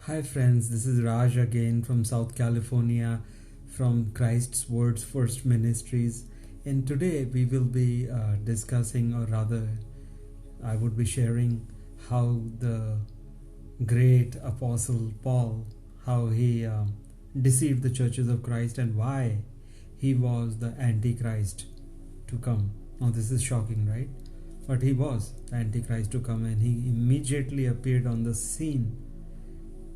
Hi friends, this is Raj again from South California from Christ's Words First Ministries, and today we will be discussing, or rather I would be sharing how the great apostle Paul, how he deceived the churches of Christ and why he was the Antichrist to come. Now this is shocking, right? But he was the Antichrist to come, and he immediately appeared on the scene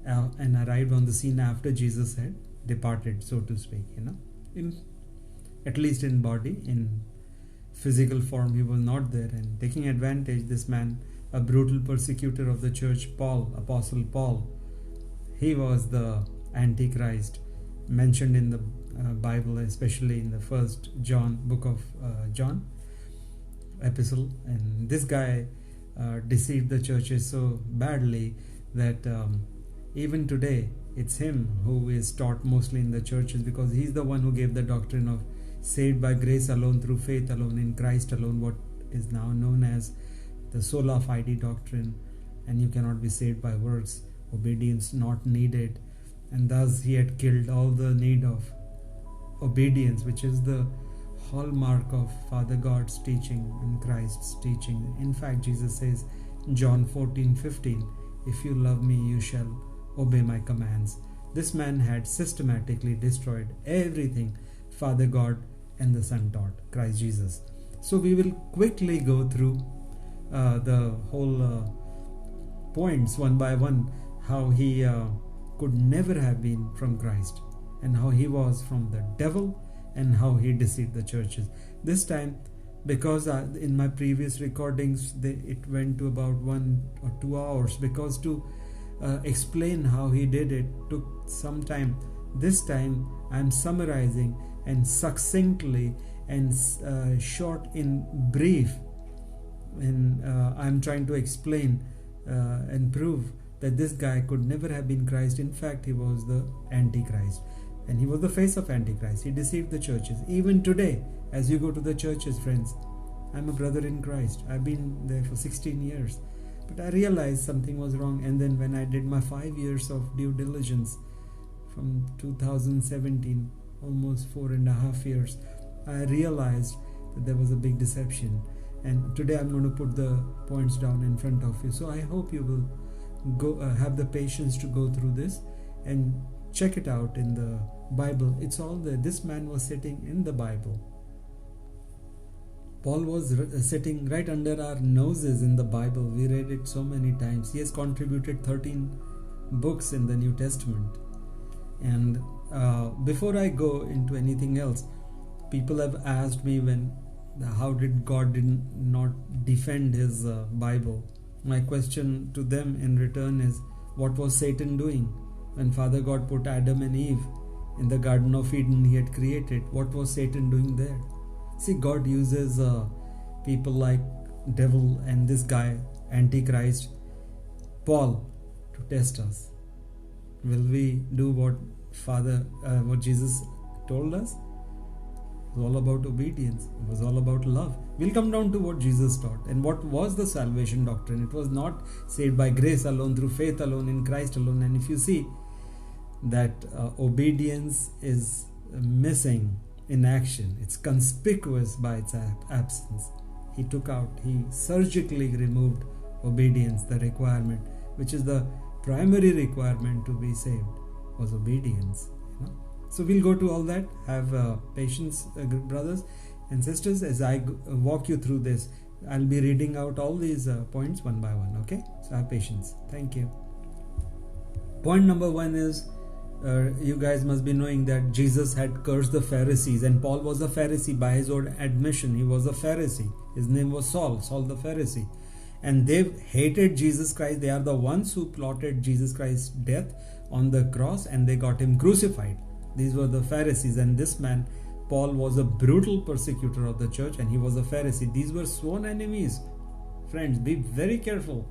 and arrived on the scene after Jesus had departed, so to speak, in at least in body. In physical form he was not there, and taking advantage, this man, a brutal persecutor of the church, Apostle Paul, he was the Antichrist mentioned in the Bible, especially in the first book of John epistle. And this guy deceived the churches so badly that even today it's him who is taught mostly in the churches, because he's the one who gave the doctrine of saved by grace alone, through faith alone, in Christ alone, what is now known as the sola fide doctrine. And you cannot be saved by works, obedience not needed. And thus he had killed all the need of obedience, which is the hallmark of Father God's teaching and Christ's teaching. In fact, Jesus says, John 14:15, if you love me, you shall obey my commands. This man had systematically destroyed everything Father God and the Son taught, Christ Jesus. So we will quickly go through the whole points one by one, how he could never have been from Christ, and how he was from the devil, and how he deceived the churches. This time, because in my previous recordings it went to about 1 or 2 hours, because to explain how he did it took some time. This time I'm summarizing and succinctly and short in brief, and I'm trying to explain and prove that this guy could never have been Christ. In fact, he was the Antichrist, and he was the face of Antichrist. He deceived the churches. Even today, as you go to the churches, friends, I'm a brother in Christ. I've been there for 16 years. But I realized something was wrong, and then when I did my 5 years of due diligence from 2017, almost 4.5 years, I realized that there was a big deception. And today I'm going to put the points down in front of you. So I hope you will go have the patience to go through this and check it out in the Bible. It's all there. This man was sitting in the Bible. Paul was sitting right under our noses in the Bible. We read it so many times. He has contributed 13 books in the New Testament. And before I go into anything else, people have asked me how did God not defend his Bible? My question to them in return is, what was Satan doing? When Father God put Adam and Eve in the Garden of Eden he had created, what was Satan doing there? See, God uses people like devil and this guy, Antichrist, Paul, to test us. Will we do what Jesus told us? It was all about obedience. It was all about love. We'll come down to what Jesus taught. And what was the salvation doctrine? It was not saved by grace alone, through faith alone, in Christ alone. And if you see that obedience is missing in action, it's conspicuous by its absence. He surgically removed obedience, the requirement, which is the primary requirement to be saved, was obedience. So we'll go to all that. Have patience, brothers and sisters, as I walk you through this. I'll be reading out all these points one by one, okay? So have patience. Thank you. Point number 1 is, you guys must be knowing that Jesus had cursed the Pharisees, and Paul was a Pharisee by his own admission. He was a Pharisee. His name was Saul the Pharisee. And they hated Jesus Christ. They are the ones who plotted Jesus Christ's death on the cross, and they got him crucified. These were the Pharisees, and this man, Paul, was a brutal persecutor of the church, and he was a Pharisee. These were sworn enemies. Friends, be very careful,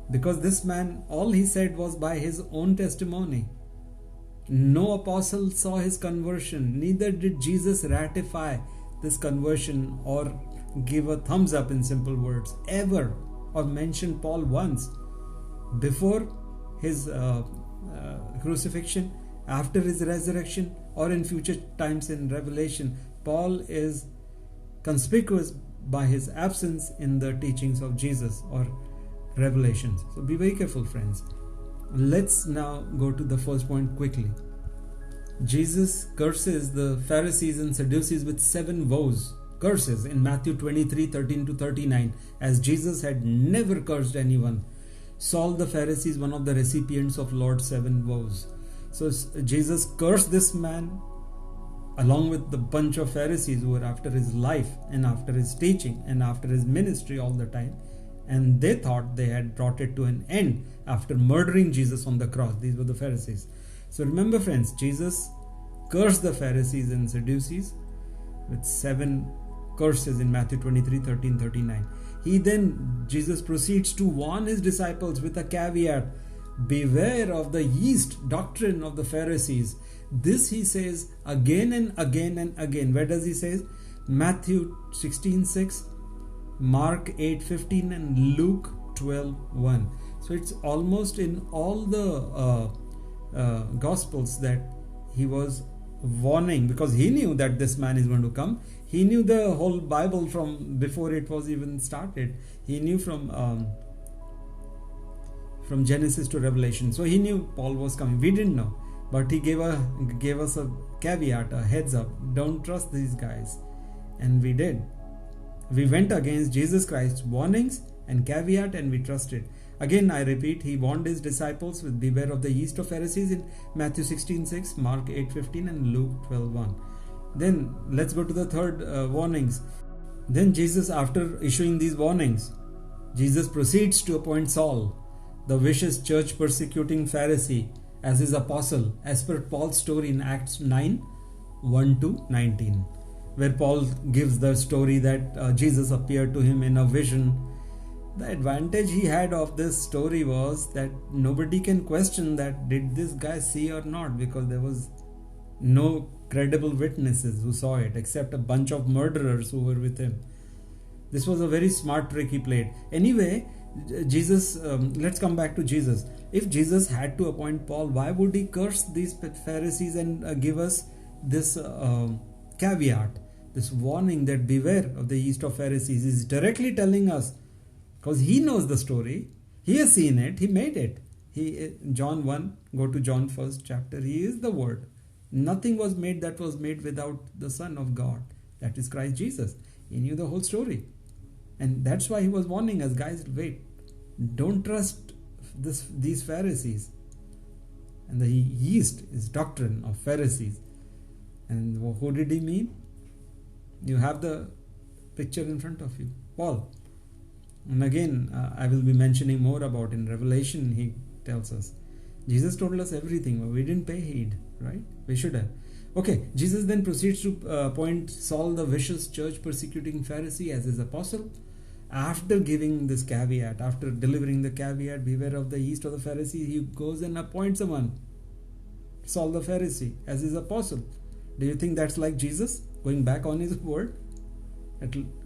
because this man, all he said was by his own testimony. No apostle saw his conversion. Neither did Jesus ratify this conversion or give a thumbs up, in simple words, ever, or mention Paul once. Before his crucifixion, after his resurrection, or in future times in Revelation, Paul is conspicuous by his absence in the teachings of Jesus or Revelations. So be very careful, friends. Let's now go to the first point quickly. Jesus curses the Pharisees and Sadducees with 7 woes, curses, in Matthew 23:13-39, as Jesus had never cursed anyone. Saul the Pharisee is one of the recipients of Lord's 7 woes. So Jesus cursed this man along with the bunch of Pharisees who were after his life and after his teaching and after his ministry all the time. And they thought they had brought it to an end after murdering Jesus on the cross. These were the Pharisees. So remember, friends, Jesus cursed the Pharisees and Sadducees with 7 curses in Matthew 23:13-39. Jesus proceeds to warn his disciples with a caveat: beware of the yeast doctrine of the Pharisees. This he says again and again and again. Where does he say? Matthew 16:6, Mark 8:15, and Luke 12:1. So it's almost in all the Gospels that he was warning, because he knew that this man is going to come. He knew the whole Bible from before it was even started. He knew from Genesis to Revelation. So he knew Paul was coming. We didn't know, but he gave us a caveat, a heads up. Don't trust these guys, and we did. We went against Jesus Christ's warnings and caveat, and we trusted. Again, I repeat, he warned his disciples with beware of the yeast of Pharisees in Matthew 16:6, Mark 8:15, and Luke 12:1. Then let's go to the third warnings. Then Jesus, after issuing these warnings, Jesus proceeds to appoint Saul, the vicious church persecuting Pharisee, as his apostle, as per Paul's story in Acts 9:1-19, where Paul gives the story that Jesus appeared to him in a vision. The advantage he had of this story was that nobody can question that did this guy see or not, because there was no credible witnesses who saw it except a bunch of murderers who were with him. This was a very smart trick he played. Anyway, Jesus, let's come back to Jesus. If Jesus had to appoint Paul, why would he curse these Pharisees and give us this caveat, this warning that beware of the yeast of Pharisees? He's directly telling us, because he knows the story, he has seen it, he made it. John 1, go to John 1st chapter, he is the Word. Nothing was made that was made without the Son of God, that is Christ Jesus. He knew the whole story, and that's why he was warning us, guys, wait, don't trust these Pharisees. And the yeast is doctrine of Pharisees. And who did he mean? You have the picture in front of you, Paul. And again, I will be mentioning more about in Revelation. He tells us Jesus told us everything, but we didn't pay heed, right? We should have. Okay, Jesus then proceeds to appoint Saul, the vicious church persecuting Pharisee, as his apostle. After giving this caveat, after delivering the caveat, beware of the yeast of the Pharisee, he goes and appoints someone, Saul the Pharisee, as his apostle. Do you think that's like Jesus going back on his word?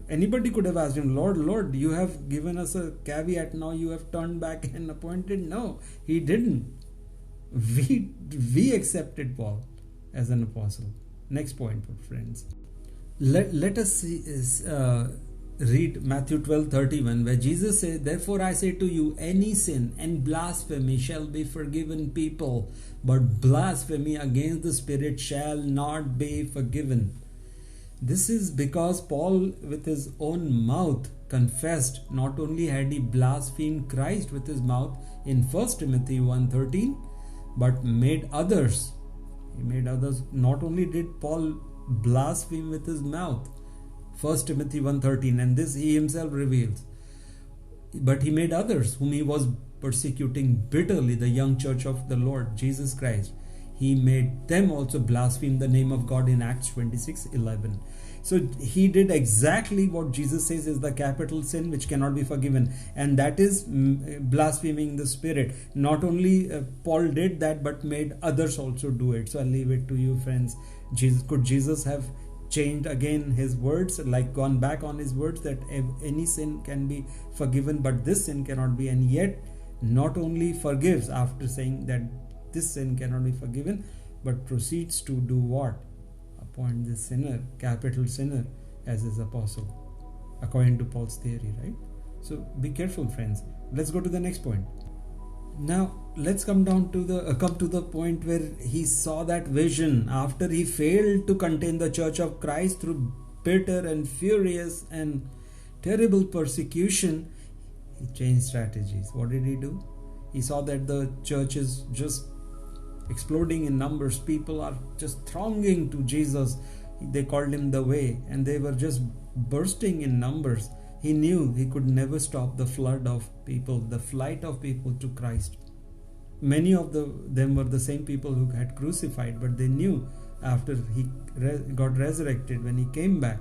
Anybody could have asked him, Lord, you have given us a caveat, now you have turned back and appointed. No, he didn't. We accepted Paul as an apostle. Next point, friends. Let us see read Matthew 12:31, where Jesus said, therefore I say to you, any sin and blasphemy shall be forgiven people, but blasphemy against the Spirit shall not be forgiven. This is because Paul with his own mouth confessed, not only had he blasphemed Christ with his mouth in 1 Timothy 1:13, but made others. He made others. Not only did Paul blaspheme with his mouth, 1 Timothy 1:13, and this he himself reveals, but he made others whom he was persecuting bitterly, the young church of the Lord Jesus Christ. He made them also blaspheme the name of God in Acts 26:11. So he did exactly what Jesus says is the capital sin which cannot be forgiven, and that is blaspheming the Spirit. Not only Paul did that, but made others also do it. So I'll leave it to you, friends. Could Jesus have changed again his words, like gone back on his words that any sin can be forgiven, but this sin cannot be? And yet not only forgives after saying that this sin cannot be forgiven, but proceeds to do what? Appoint this sinner, capital sinner, as his apostle, according to Paul's theory, right? So be careful, friends. Let's go to the next point. Now let's come to the point where he saw that vision after he failed to contain the church of Christ through bitter and furious and terrible persecution. He changed strategies. What did he do? He saw that the church is just exploding in numbers. People are just thronging to Jesus. They called him the way, and they were just bursting in numbers. He knew he could never stop the flood of people, the flight of people to Christ. Many of them were the same people who had crucified, but they knew after he got resurrected, when he came back,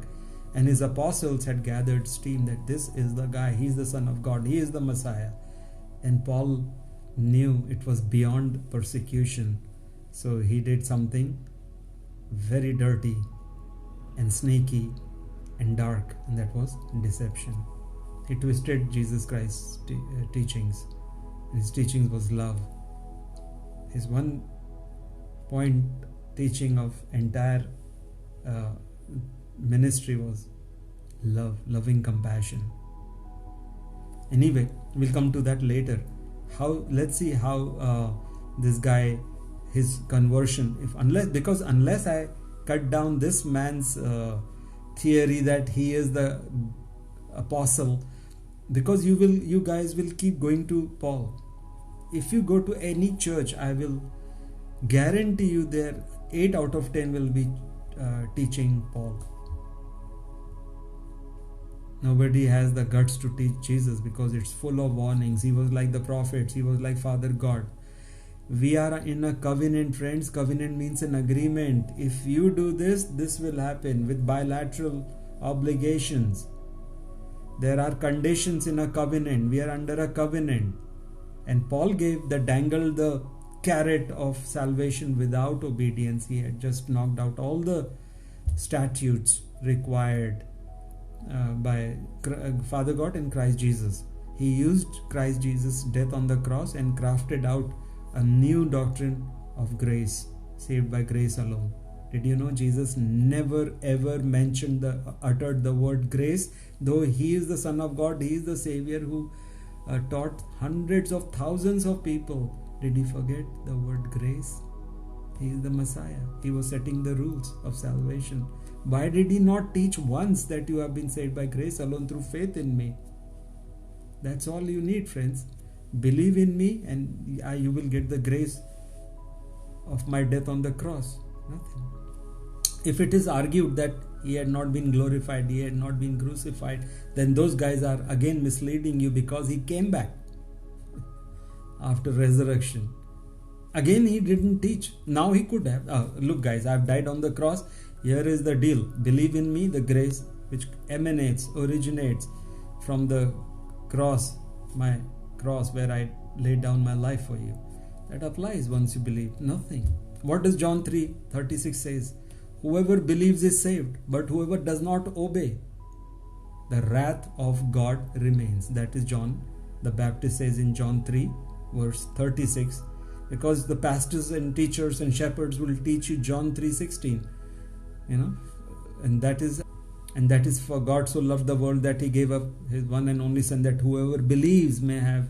and his apostles had gathered steam, that this is the guy, he's the Son of God, he is the Messiah. And Paul knew it was beyond persecution, so he did something very dirty and sneaky and dark, and that was deception. He twisted Jesus Christ's teachings. His teachings was love. His one point teaching of entire ministry was love, loving compassion. Anyway, we'll come to that later. Let's see how this guy, his conversion, unless I cut down this man's theory that he is the apostle, because you guys will keep going to Paul. If you go to any church, I will guarantee you there 8 out of 10 will be teaching Paul. Nobody has the guts to teach Jesus because it's full of warnings. He was like the prophets. He was like Father God. We are in a covenant, friends. Covenant means an agreement. If you do this, this will happen, with bilateral obligations. There are conditions in a covenant. We are under a covenant. And Paul dangled the carrot of salvation without obedience. He had just knocked out all the statutes required by Father God and Christ Jesus. He used Christ Jesus' death on the cross and crafted out a new doctrine of grace, saved by grace alone. Did you know Jesus never ever uttered the word grace? Though he is the Son of God, he is the Savior who taught hundreds of thousands of people. Did he forget the word grace? He is the Messiah. He was setting the rules of salvation. Why did he not teach once that you have been saved by grace alone through faith in me? That's all you need, friends. Believe in me and you will get the grace of my death on the cross. Nothing. If it is argued that he had not been glorified, he had not been crucified, then those guys are again misleading you, because he came back after resurrection. Again, he didn't teach. Now he could have. Look guys, I've died on the cross. Here is the deal. Believe in me, the grace which originates from the cross, my cross where I laid down my life for you. That applies once you believe. Nothing. What does John 3:36 says? Whoever believes is saved, but whoever does not obey, the wrath of God remains. That is John the Baptist says in John 3 verse 36, because the pastors and teachers and shepherds will teach you John 3:16, and that is for God so loved the world that he gave up his one and only Son, that whoever believes may have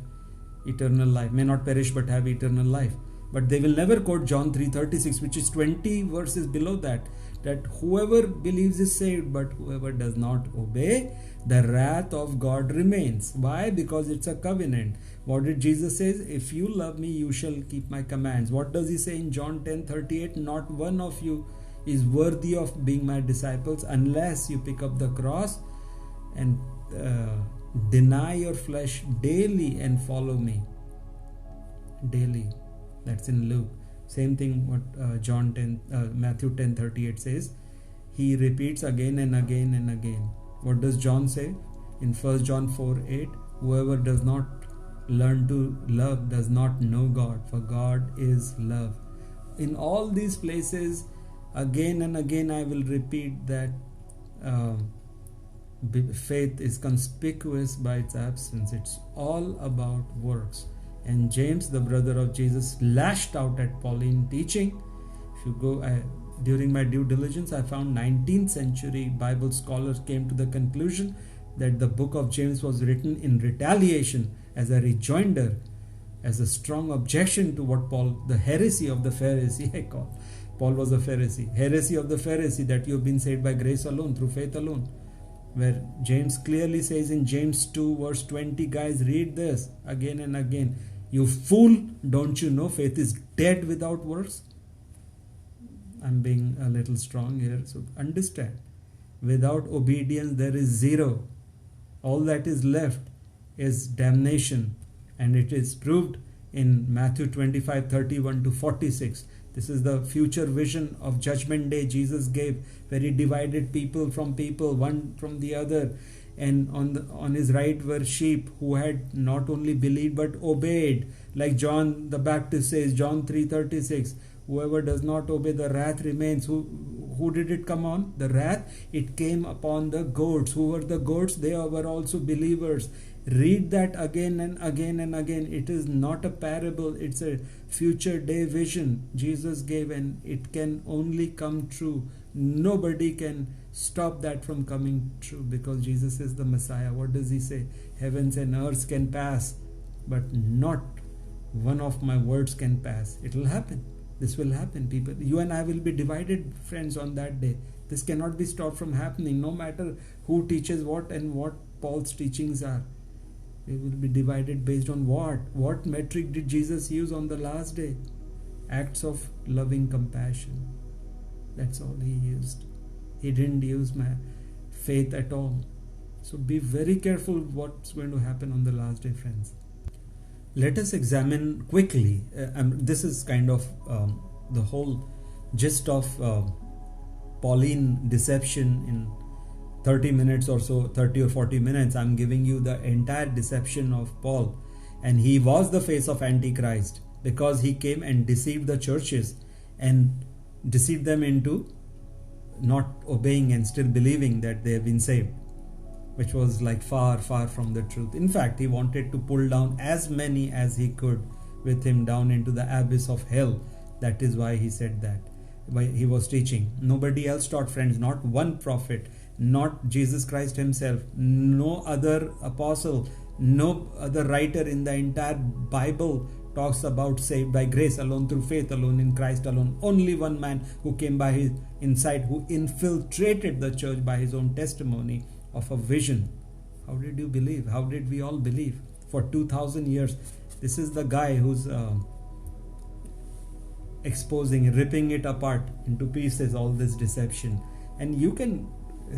eternal life, may not perish but have eternal life. But they will never quote John 3:36, which is 20 verses below that whoever believes is saved, but whoever does not obey, the wrath of God remains. Why? Because it's a covenant. What did Jesus say? If you love me, you shall keep my commands. What does he say in John 10:38? Not one of you is worthy of being my disciples unless you pick up the cross and deny your flesh daily and follow me. Daily. That's in Luke. Same thing what Matthew 10:38 says. He repeats again and again and again. What does John say in 1 John 4:8? Whoever does not learn to love does not know God, for God is love. In all these places, again and again I will repeat that faith is conspicuous by its absence. It's all about works. And James, the brother of Jesus, lashed out at Pauline teaching. If you go, during my due diligence, I found 19th century Bible scholars came to the conclusion that the book of James was written in retaliation, as a rejoinder, as a strong objection to what Paul, the heresy of the Pharisee, I call. Paul was a Pharisee. Heresy of the Pharisee, that you have been saved by grace alone, through faith alone. Where James clearly says in James 2 verse 20, guys, read this again and again. You fool, don't you know faith is dead without works? I'm being a little strong here, so understand. Without obedience there is zero. All that is left is damnation, and it is proved in Matthew 25:31 to 46. This is the future vision of Judgment Day Jesus gave, where he divided people, one from the other, and on his right were sheep who had not only believed but obeyed, like John the Baptist says, John 3:36. Whoever does not obey, the wrath remains. Who did it come on? The wrath, it came upon the goats. Who were the goats? They were also believers. Read that again and again and again. It is not a parable, it's a future day vision Jesus gave, and it can only come true. Nobody can stop that from coming true, because Jesus is the Messiah. What does he say? Heavens and earth can pass, but not one of my words can pass. It will happen. This will happen, people. You and I will be divided, friends, on that day. This cannot be stopped from happening, no matter who teaches what and what Paul's teachings are. We will be divided based on what? What metric did Jesus use on the last day? Acts of loving compassion. That's all he used. He didn't use my faith at all. So be very careful what's going to happen on the last day, friends. Let us examine quickly. This is kind of the whole gist of Pauline deception in 30 minutes or so, 30 or 40 minutes. I'm giving you the entire deception of Paul. And he was the face of Antichrist, because he came and deceived the churches and deceived them into not obeying and still believing that they have been saved, which was like far, far from the truth. In fact, he wanted to pull down as many as he could with him down into the abyss of hell. That is why he said that. Why he was teaching. Nobody else taught, friends. Not one prophet, not Jesus Christ himself, no other apostle, no other writer in the entire Bible talks about saved by grace alone, through faith alone, in Christ alone. Only one man who came by his insight, who infiltrated the church by his own testimony of a vision. How did you believe? How did we all believe? For 2000 years, this is the guy who's exposing, ripping it apart into pieces, all this deception. And you can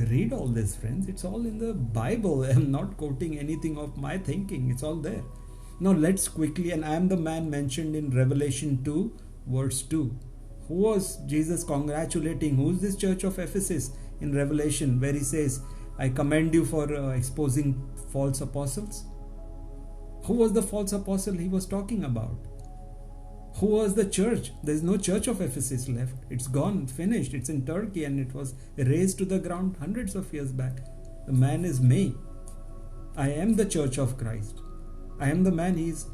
read all this, friends. It's all in the Bible. I'm not quoting anything of my thinking. It's all there. Now let's quickly, and I am the man mentioned in Revelation 2 verse 2. Who was Jesus congratulating? Who's this church of Ephesus in Revelation, where he says, I commend you for exposing false apostles? Who was the false apostle he was talking about? Who was the church? There's no church of Ephesus left. It's gone, finished. It's in Turkey, and it was razed to the ground hundreds of years back. The man is me. I am the church of Christ. I am the man he's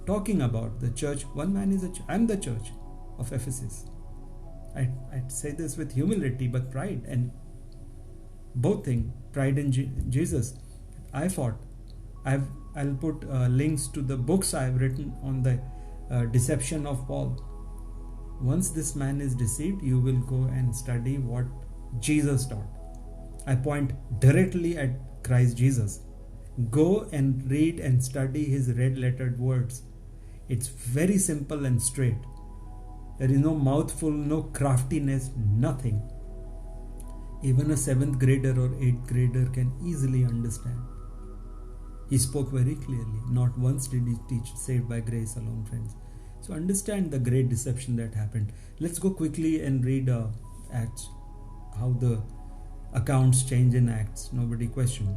talking about. The church, one man is I'm the church of Ephesus. I say this with humility but pride, and both things, pride in Jesus. I fought. I'll put links to the books I've written on the deception of Paul. Once this man is deceived, you will go and study what Jesus taught. I point directly at Christ Jesus. Go and read and study his red lettered words. It's very simple and straight. There is no mouthful, no craftiness, nothing. Even a 7th grader or 8th grader can easily understand. He spoke very clearly. Not once did he teach saved by grace alone, friends. So understand the great deception that happened. Let's go quickly and read Acts, how the accounts change in Acts. Nobody questioned.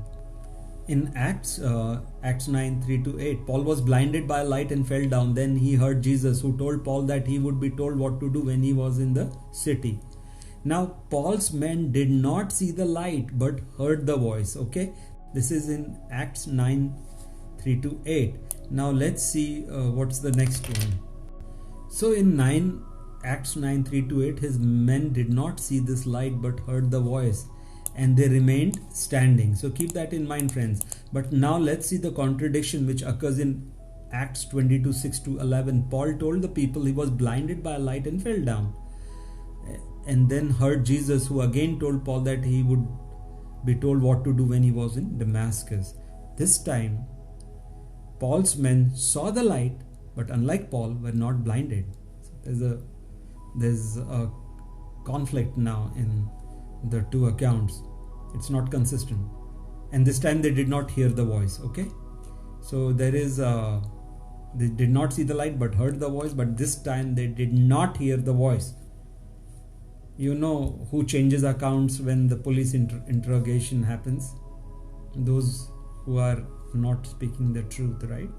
In Acts 9, 3-8, Paul was blinded by a light and fell down. Then he heard Jesus, who told Paul that he would be told what to do when he was in the city. Now, Paul's men did not see the light but heard the voice. Okay, this is in Acts 9, 3 to 8. Now let's see what's the next one. So in Acts 9 3 to 8, his men did not see this light but heard the voice, and they remained standing. So keep that in mind, friends. But now let's see the contradiction which occurs in Acts 22 6 to 11. Paul told the people he was blinded by a light and fell down, and then heard Jesus, who again told Paul that he would be told what to do when he was in Damascus. This time Paul's men saw the light, but unlike Paul, were not blinded. So there's a conflict now in the two accounts. It's not consistent. And this time they did not hear the voice. Okay, so there is they did not see the light but heard the voice, but this time they did not hear the voice. You know who changes accounts when the police interrogation happens? Those who are not speaking the truth, right?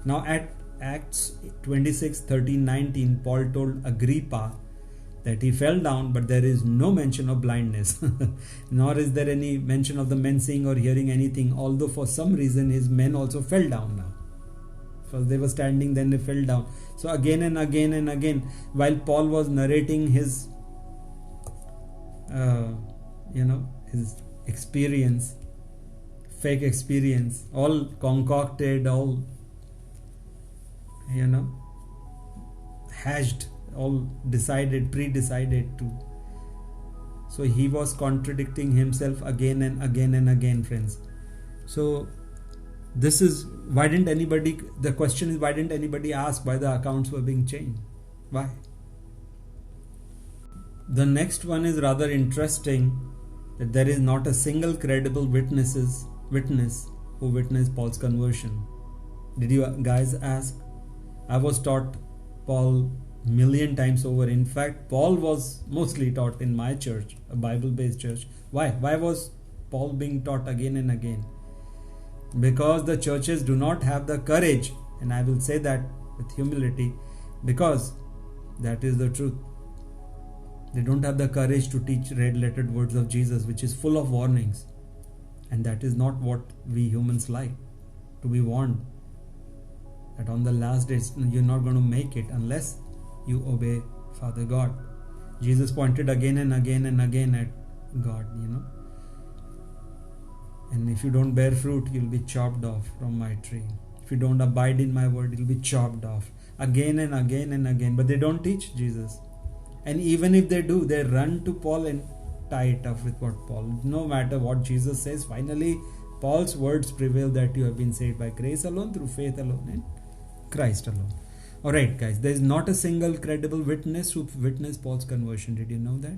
Now at Acts 26 13 19, Paul told Agrippa that he fell down, but there is no mention of blindness, nor is there any mention of the men seeing or hearing anything, although for some reason his men also fell down now. First they were standing, then they fell down. So again and again and again, while Paul was narrating his his experience, fake experience, all concocted, all hashed, all decided, pre-decided to. So he was contradicting himself again and again and again, friends. So this is why didn't anybody, the question is, why didn't anybody ask why the accounts were being changed? Why? The next one is rather interesting, that there is not a single credible witness who witnessed Paul's conversion. Did you guys ask? I was taught Paul million times over. In fact, Paul was mostly taught in my church, a Bible-based church. Why? Why was Paul being taught again and again? Because the churches do not have the courage, and I will say that with humility, because that is the truth. They don't have the courage to teach red-lettered words of Jesus, which is full of warnings. And that is not what we humans like, to be warned that on the last days you're not going to make it unless you obey Father God. Jesus pointed again and again and again at God, and if you don't bear fruit, you'll be chopped off from my tree. If you don't abide in my word, you'll be chopped off again and again and again. But they don't teach Jesus. And even if they do, they run to Paul and tie it up with what Paul. No matter what Jesus says, finally Paul's words prevail, that you have been saved by grace alone, through faith alone, in Christ alone. Alright guys, there is not a single credible witness who witnessed Paul's conversion. Did you know that?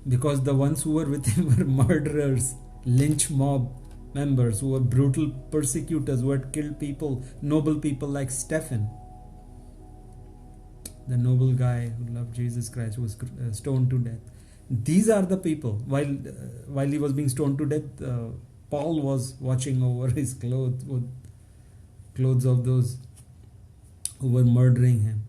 Because the ones who were with him were murderers, lynch mob members, who were brutal persecutors, who had killed people, noble people like Stephen, the noble guy who loved Jesus Christ, who was stoned to death. These are the people. While he was being stoned to death, Paul was watching over his clothes of those who were murdering him.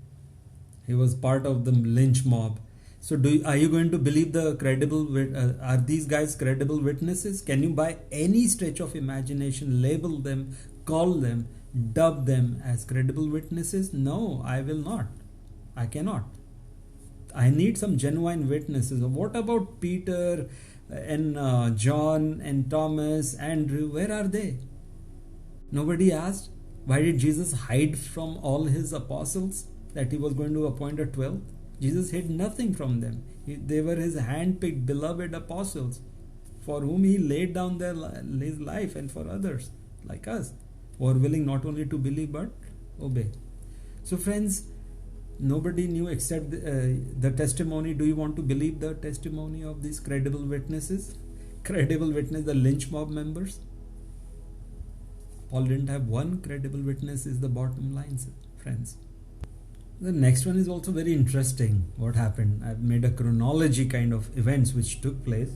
He was part of the lynch mob. So are you going to believe the credible? Are these guys credible witnesses? Can you by any stretch of imagination label them, call them, dub them as credible witnesses? No, I will not. I cannot. I need some genuine witnesses. What about Peter and John and Thomas, Andrew? Where are they? Nobody asked. Why did Jesus hide from all his apostles that he was going to appoint a 12th? Jesus hid nothing from them. They were his hand-picked, beloved apostles, for whom he laid down his life, and for others like us who are willing not only to believe but obey. So friends, nobody knew except the testimony. Do you want to believe the testimony of these credible witnesses? Credible witness, the lynch mob members? Paul didn't have one credible witness, is the bottom line, friends. The next one is also very interesting. What happened? I've made a chronology kind of events which took place.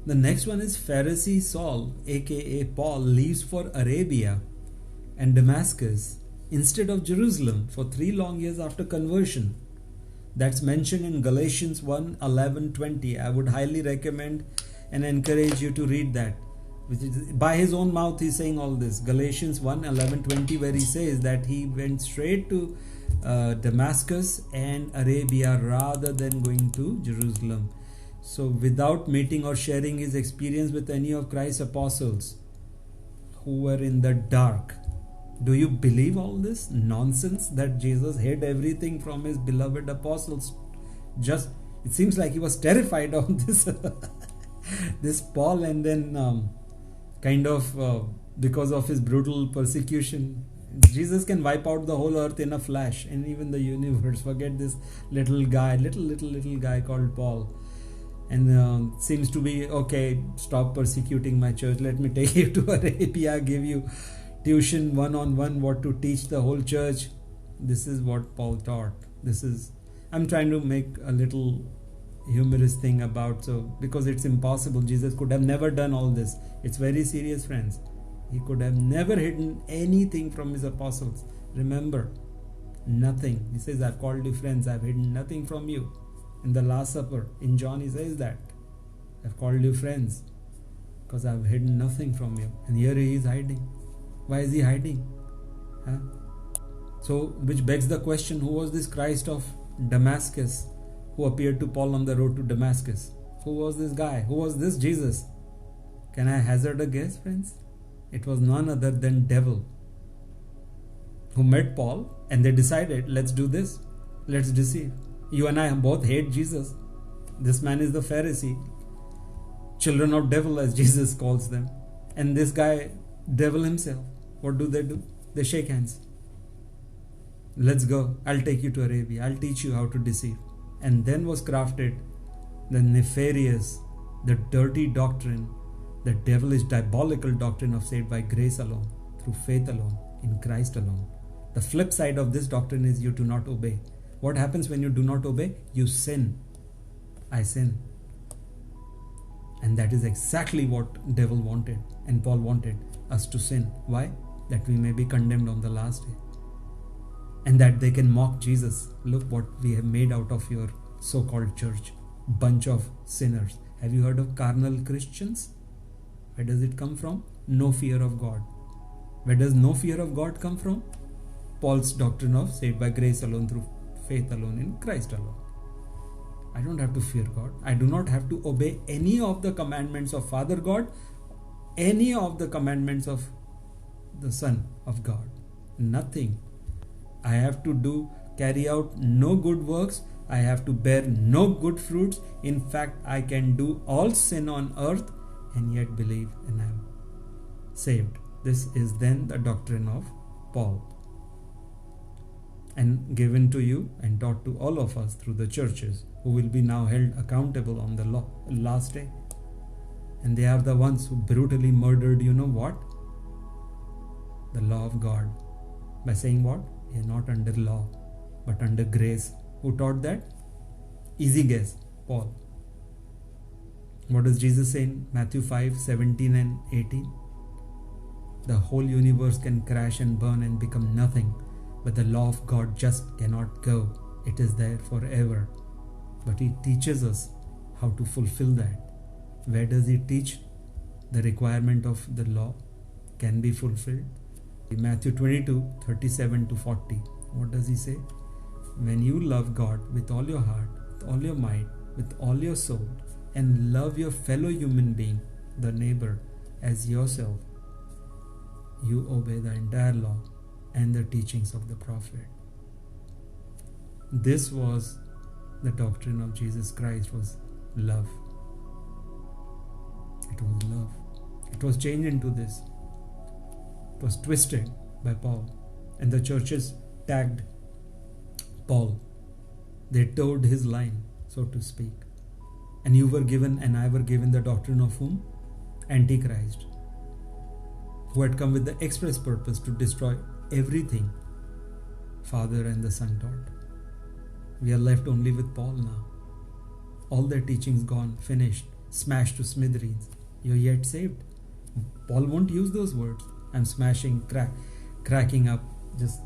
The next one is Pharisee Saul, aka Paul, leaves for Arabia and Damascus instead of Jerusalem for 3 long years after conversion. That's mentioned in Galatians 1:11-20. I would highly recommend and encourage you to read that. which is by his own mouth he's saying all this. Galatians 1:11-20, where he says that he went straight to Damascus and Arabia rather than going to Jerusalem. So without meeting or sharing his experience with any of Christ's apostles who were in the dark. Do you believe all this nonsense that Jesus hid everything from his beloved apostles? Just, it seems like he was terrified of this this Paul, and then because of his brutal persecution, Jesus can wipe out the whole earth in a flash and even the universe. Forget this little guy called Paul, and seems to be, okay, stop persecuting my church, let me take you to Arabia, give you tuition one-on-one what to teach the whole church. This is what Paul taught. I'm trying to make a little humorous thing about, so because it's impossible. Jesus could have never done all this. It's very serious, friends. He could have never hidden anything from his apostles. Remember, nothing. He says, I've called you friends, I've hidden nothing from you. In the Last Supper, in John, he says that I've called you friends because I've hidden nothing from you. And here he is hiding. Why is he hiding? So, which begs the question, who was this Christ of Damascus who appeared to Paul on the road to Damascus? Who was this guy? Who was this Jesus? Can I hazard a guess, friends? It was none other than devil, who met Paul and they decided, let's do this. Let's deceive. You and I both hate Jesus. This man is the Pharisee. Children of devil, as Jesus calls them. And this guy, devil himself. What do? They shake hands. Let's go. I'll take you to Arabia. I'll teach you how to deceive. And then was crafted the nefarious, the dirty doctrine, the devilish, diabolical doctrine of saved by grace alone, through faith alone, in Christ alone. The flip side of this doctrine is you do not obey. What happens when you do not obey? You sin. I sin. And that is exactly what devil wanted and Paul wanted us to sin. Why? That we may be condemned on the last day. And that they can mock Jesus. Look what we have made out of your so-called church. Bunch of sinners. Have you heard of carnal Christians? Where does it come from? No fear of God. Where does no fear of God come from? Paul's doctrine of saved by grace alone, through faith alone, in Christ alone. I don't have to fear God. I do not have to obey any of the commandments of Father God, any of the commandments of the Son of God. Nothing. I have to carry out no good works. I have to bear no good fruits. In fact, I can do all sin on earth and yet believe and I am saved. This is then the doctrine of Paul, and given to you and taught to all of us through the churches, who will be now held accountable on the last day. And they are the ones who brutally murdered, you know what? The law of God. By saying what? We are not under law, but under grace. Who taught that? Easy guess. Paul. What does Jesus say in Matthew 5:17 and 18? The whole universe can crash and burn and become nothing, but the law of God just cannot go. It is there forever. But he teaches us how to fulfill that. Where does he teach the requirement of the law can be fulfilled? In Matthew 22:37-40. What does he say? When you love God with all your heart, with all your might, with all your soul, and love your fellow human being, the neighbor, as yourself, you obey the entire law and the teachings of the prophet. This was the doctrine of Jesus Christ, was love. It was love. It was changed into this. It was twisted by Paul. And the churches tagged Paul. They towed his line, so to speak. And you were given and I were given the doctrine of whom? Antichrist, who had come with the express purpose to destroy everything Father and the Son taught. We are left only with Paul now. All their teachings gone, finished, smashed to smithereens. You're yet saved. Paul won't use those words. I'm smashing, cracking up, just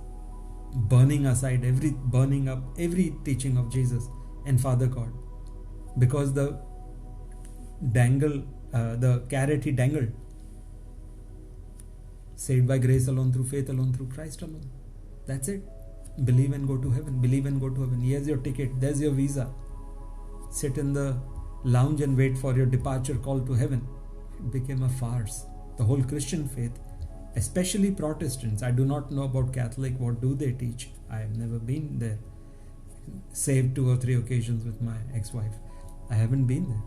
burning up every teaching of Jesus and Father God. Because the carrot he dangled Saved by grace alone, through faith alone, through Christ alone. That's it. Believe and go to heaven. Believe and go to heaven. Here's your ticket. There's your visa. Sit in the lounge and wait for your departure call to heaven. It became a farce. The whole Christian faith, especially Protestants. I do not know about Catholic. What do they teach? I have never been there. Saved 2 or 3 occasions with my ex-wife. I haven't been there.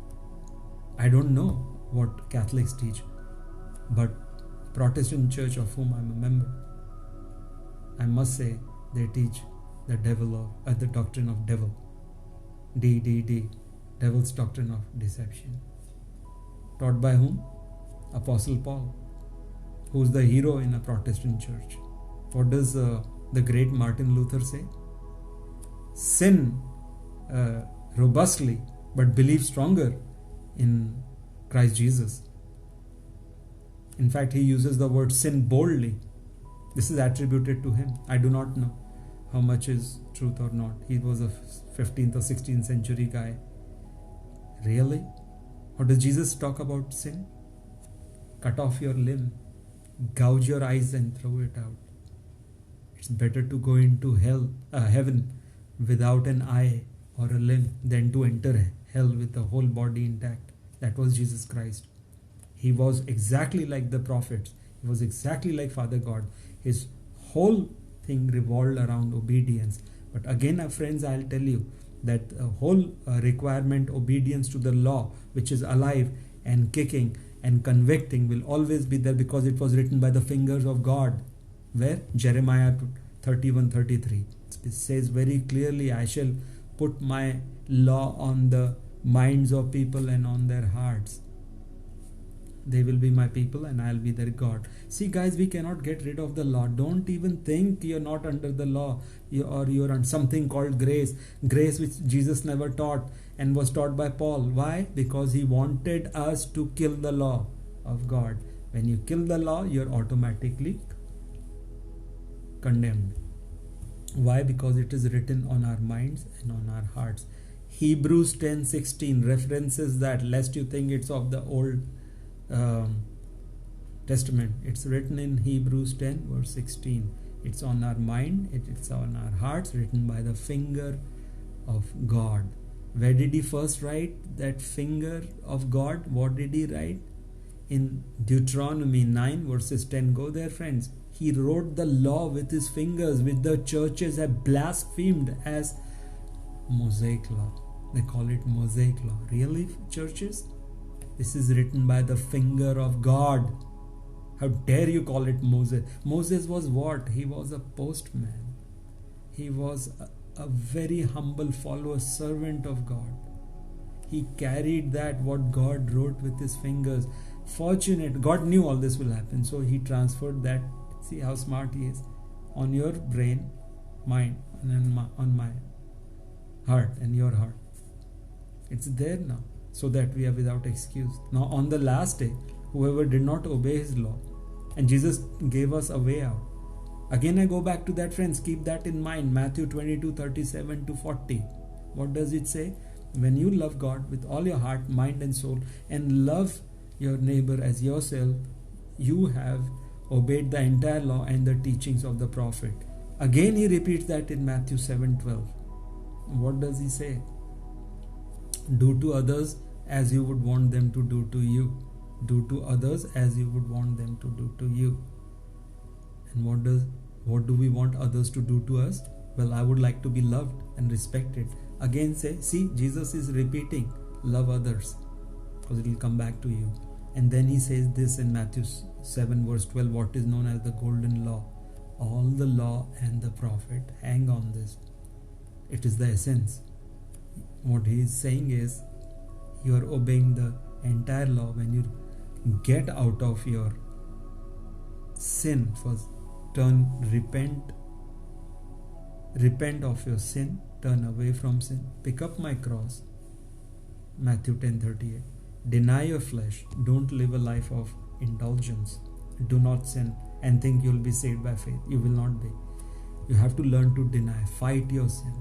I don't know what Catholics teach. But Protestant church of whom I'm a member, I must say they teach the the doctrine of devil. D. Devil's doctrine of deception. Taught by whom? Apostle Paul, who's the hero in a Protestant church. What does the great Martin Luther say? Sin robustly, but believe stronger in Christ Jesus. In fact, he uses the word sin boldly. This is attributed to him. I do not know how much is truth or not. He was a 15th or 16th century guy. Really? Or does Jesus talk about sin? Cut off your limb, gouge your eyes and throw it out. It's better to go into heaven without an eye or a limb than to enter hell with the whole body intact. That was Jesus Christ. He was exactly like the prophets. He was exactly like Father God. His whole thing revolved around obedience. But again, friends, I'll tell you that the whole requirement, obedience to the law, which is alive and kicking and convicting, will always be there because it was written by the fingers of God. Where? Jeremiah 31:33. It says very clearly, I shall put my law on the minds of people and on their hearts. They will be my people and I'll be their God. See guys, we cannot get rid of the law. Don't even think you're not under the law, or you're on something called grace. Grace which Jesus never taught and was taught by Paul. Why? Because he wanted us to kill the law of God. When you kill the law, you're automatically condemned. Why? Because it is written on our minds and on our hearts. Hebrews 10:16 references that, lest you think it's of the Old Testament. It's written in Hebrews 10 verse 16. It's on our mind, it's on our hearts, written by the finger of God. Where did he first write that finger of God? What did he write? In Deuteronomy 9 verses 10. Go there, friends. He wrote the law with his fingers, which the churches have blasphemed as Mosaic law. They call it Mosaic law. Really, churches? This is written by the finger of God. How dare you call it Moses? Moses was what? He was a postman. He was a very humble follower, servant of God. He carried that what God wrote with his fingers. Fortunate, God knew all this will happen, so he transferred that. See how smart he is. On your brain, mind, and on my heart and your heart. It's there now, so that we are without excuse. Now on the last day, whoever did not obey his law, and Jesus gave us a way out. Again I go back to that, friends. Keep that in mind. Matthew 22:37-40. What does it say? When you love God with all your heart, mind and soul, and love your neighbor as yourself, you have obeyed the entire law and the teachings of the prophet. Again he repeats that in Matthew 7:12. What does he say? Do to others as you would want them to do to you. Do to others as you would want them to do to you. And what do we want others to do to us? Well, I would like to be loved and respected. Again see, Jesus is repeating, love others, because it will come back to you. And then he says this in Matthew 7 verse 12, what is known as the golden law. All the law and the prophet hang on this. It is the essence. What he is saying is, you are obeying the entire law when you get out of your sin. First, repent of your sin, turn away from sin, pick up my cross. Matthew 10:38. Deny your flesh. Don't live a life of indulgence. Do not sin and think you'll be saved by faith. You will not be. You have to learn to deny. Fight your sin.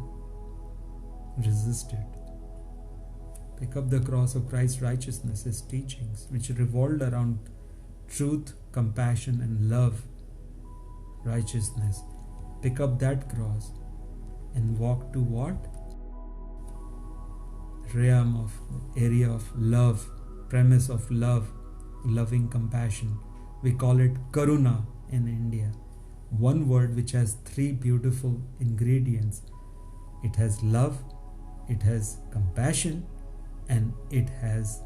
Resist it. Pick up the cross of Christ's righteousness, his teachings, which revolved around truth compassion, and love, righteousness. Pick up that cross and walk to what? Realm of area of love, premise of love, loving compassion. We call it Karuna in India. One word which has three beautiful ingredients. It has love, it has compassion, and it has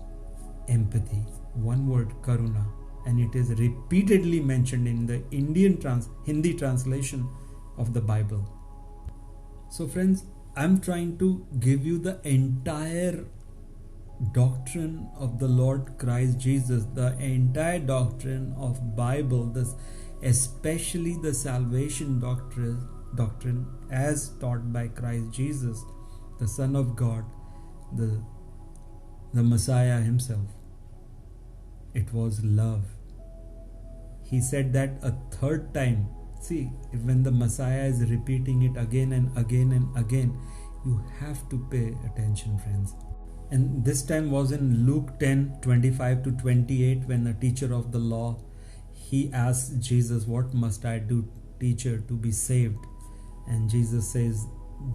empathy. One word, Karuna, and it is repeatedly mentioned in the Hindi translation of the Bible. So friends, I'm trying to give you the entire doctrine of the Lord Christ Jesus, the entire doctrine of Bible, especially the salvation doctrine as taught by Christ Jesus, the Son of God, the Messiah himself. It was love. He said that a third time. See, when the Messiah is repeating it again and again and again, you have to pay attention, friends. And this time was in Luke 10:25 to 28, when a teacher of the law, he asked Jesus, "What must I do, teacher, to be saved?" And Jesus says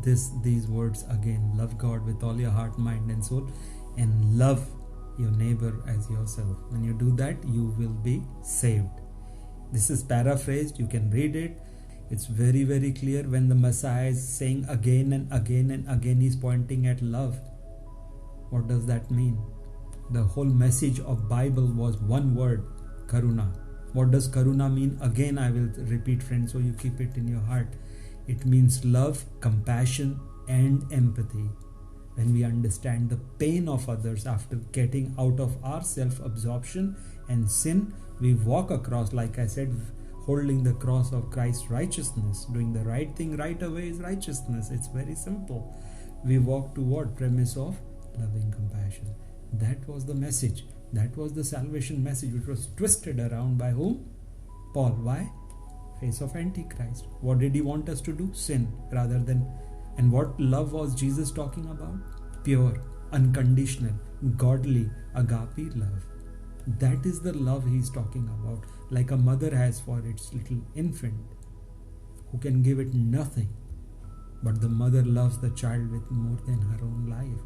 these words again: love God with all your heart, mind and soul, and love your neighbor as yourself. When you do that, you will be saved. This is paraphrased, you can read it. It's very, very clear. When the Messiah is saying again and again and again, he's pointing at love. What does that mean? The whole message of Bible was one word, Karuna. What does Karuna mean? Again, I will repeat, friends, so you keep it in your heart. It means love, compassion, and empathy. When we understand the pain of others after getting out of our self-absorption and sin, we walk across, like I said, holding the cross of Christ's righteousness. Doing the right thing right away is righteousness. It's very simple. We walk toward premise of loving compassion. That was the message. That was the salvation message, which was twisted around by whom? Paul. Why? Face of Antichrist. What did he want us to do? Sin rather than. And what love was Jesus talking about? Pure, unconditional, godly, agape love. That is the love he's talking about, like a mother has for its little infant, who can give it nothing, but the mother loves the child with more than her own life.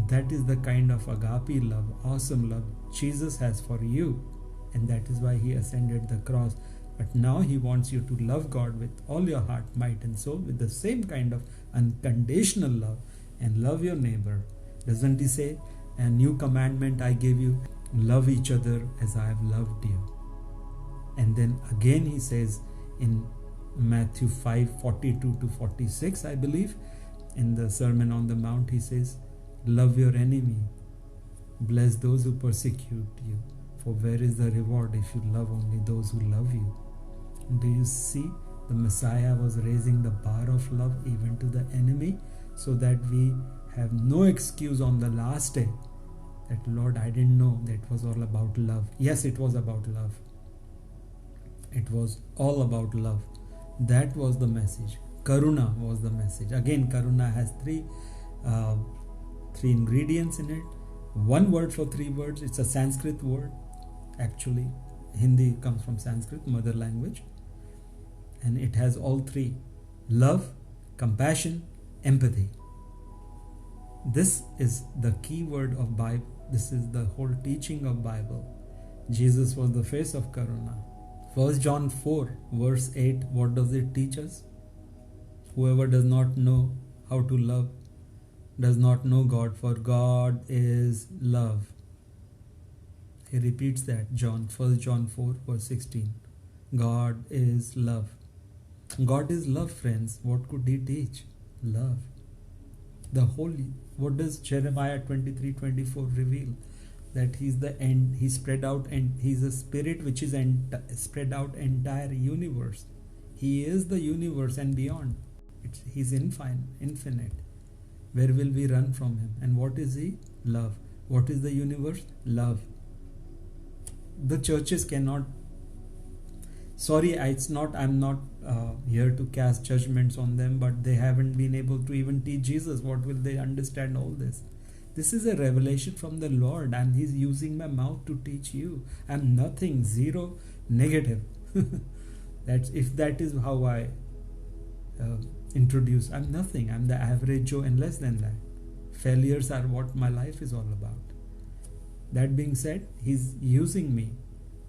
That is the kind of agape love, awesome love Jesus has for you, and that is why he ascended the cross. But now he wants you to love God with all your heart, might and soul, with the same kind of unconditional love, and love your neighbor. Doesn't he say, "A new commandment I give you, love each other as I have loved you"? And then again he says in Matthew 5:42 to 46, I believe, in the Sermon on the Mount, he says, "Love your enemy, bless those who persecute you, for where is the reward if you love only those who love you?" Do you see? The Messiah was raising the bar of love even to the enemy, so that we have no excuse on the last day that, "Lord, I didn't know that was all about love." Yes, it was about love. It was all about love. That was the message. Karuna was the message. Again, Karuna has three ingredients in it. One word for three words. It's a Sanskrit word. Actually, Hindi comes from Sanskrit, mother language. And it has all three: love, compassion, empathy. This is the key word of Bible. This is the whole teaching of Bible. Jesus was the face of Karuna. 1 John 4 verse 8, what does it teach us? Whoever does not know how to love does not know God, for God is love. He repeats that, 1 John 4 verse 16. God is love. God is love, friends. What could he teach? Love. The holy. What does Jeremiah 23:24 reveal? That he's the end. He spread out, and he's a spirit which is spread out entire universe. He is the universe and beyond. He's infinite. Where will we run from him? And what is he? Love. What is the universe? Love. The churches cannot. I'm not here to cast judgments on them, but they haven't been able to even teach Jesus. What will they understand all this? This is a revelation from the Lord, and He's using my mouth to teach you. I'm nothing, zero, negative. That is how I introduce. I'm nothing. I'm the average Joe and less than that. Failures are what my life is all about. That being said, He's using me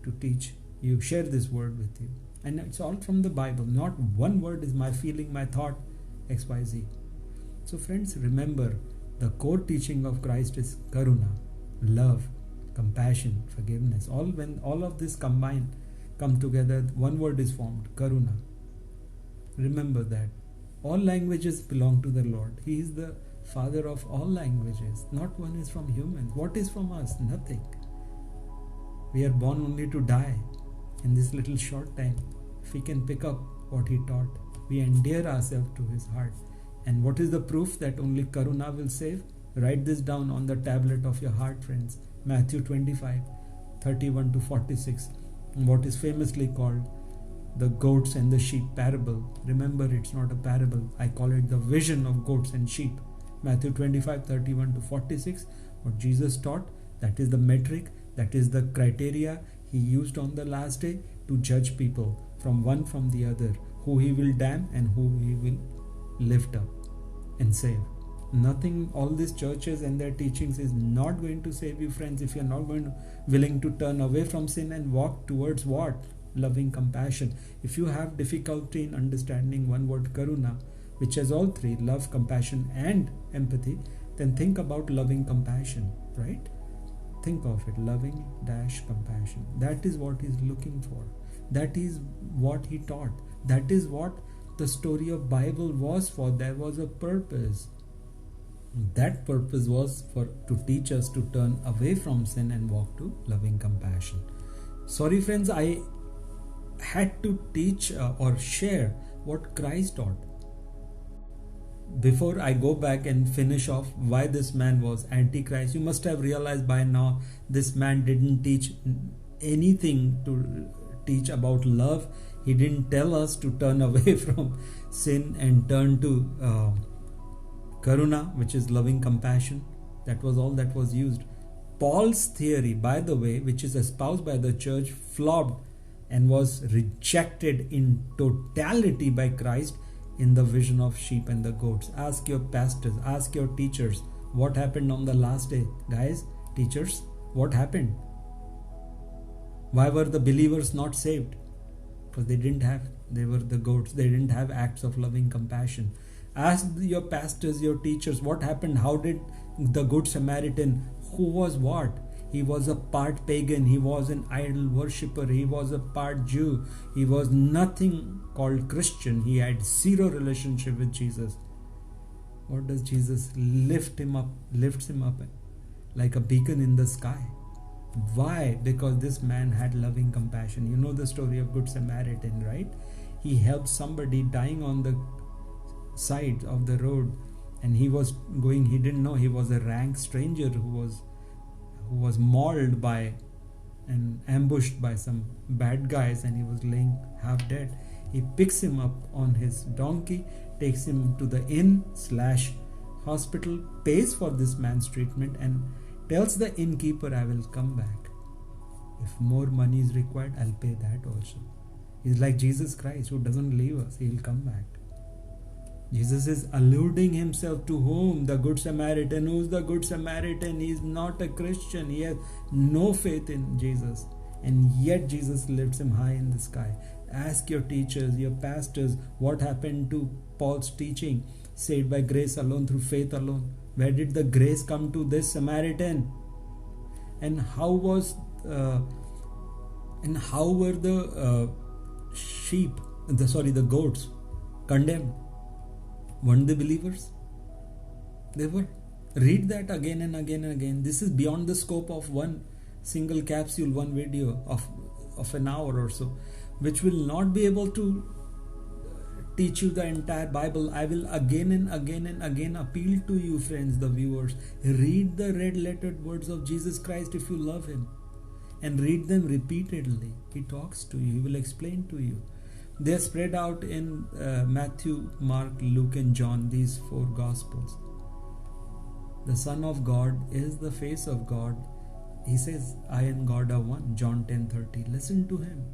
to teach you, share this word with you. And it's all from the Bible. Not one word is my feeling, my thought, XYZ. So friends, remember, the core teaching of Christ is karuna, love, compassion, forgiveness. When all of this come together, one word is formed, karuna. Remember that. All languages belong to the Lord. He is the Father of all languages. Not one is from humans. What is from us? Nothing. We are born only to die. In this little short time, if we can pick up what He taught, we endear ourselves to His heart. And what is the proof that only karuna will save? Write this down on the tablet of your heart, friends. Matthew 25:31 to 46. What is famously called the goats and the sheep parable. Remember, it's not a parable. I call it the vision of goats and sheep. Matthew 25:31 to 46. What Jesus taught, that is the metric, that is the criteria He used on the last day to judge people from one from the other, who He will damn and who He will lift up and save. Nothing, all these churches and their teachings is not going to save you, friends, if you're not willing to turn away from sin and walk towards what? Loving compassion. If you have difficulty in understanding one word karuna, which has all three, love, compassion and empathy, then think about loving compassion, right? Think of it, loving dash compassion. That is what He's looking for. That is what He taught. That is what the story of Bible was for. There was a purpose. That purpose was to teach us to turn away from sin and walk to loving compassion. Sorry friends, I had to teach or share what Christ taught. Before I go back and finish off why this man was Antichrist, you must have realized by now this man didn't teach anything to teach about love. He didn't tell us to turn away from sin and turn to karuna, which is loving compassion. That was all that was used. Paul's theory, by the way, which is espoused by the church, flopped and was rejected in totality by Christ in the vision of sheep and the goats. Ask your pastors, ask your teachers, what happened on the last day? Guys, teachers, what happened? Why were the believers not saved? Because they were the goats. They didn't have acts of loving compassion. Ask your pastors, your teachers, what happened? How did the Good Samaritan, who was what? He was a part pagan. He was an idol worshipper. He was a part Jew. He was nothing called Christian. He had zero relationship with Jesus. What does Jesus lifts him up like a beacon in the sky? Why? Because this man had loving compassion. You know the story of Good Samaritan, right? He helped somebody dying on the side of the road, and he didn't know he was a rank stranger who was mauled by and ambushed by some bad guys, and he was laying half dead. He picks him up on his donkey, takes him to the inn/hospital, pays for this man's treatment, and tells the innkeeper, I will come back. If more money is required, I'll pay that also. He's like Jesus Christ, who doesn't leave us. He'll come back. Jesus is alluding himself to whom? The Good Samaritan. Who's the Good Samaritan? He is not a Christian. He has no faith in Jesus. And yet Jesus lifts him high in the sky. Ask your teachers, your pastors, what happened to Paul's teaching? Saved by grace alone, through faith alone. Where did the grace come to this Samaritan? And how were the the goats condemned? Weren't they believers? They were. Read that again and again and again. This is beyond the scope of one single capsule, one video of an hour or so, which will not be able to teach you the entire Bible. I will again and again and again appeal to you, friends, the viewers. Read the red lettered words of Jesus Christ if you love Him, and read them repeatedly. He talks to you. He will explain to you. They are spread out in Matthew, Mark, Luke and John, these 4 Gospels. The Son of God is the face of God. He says, I and God are one, John 10:30. Listen to him.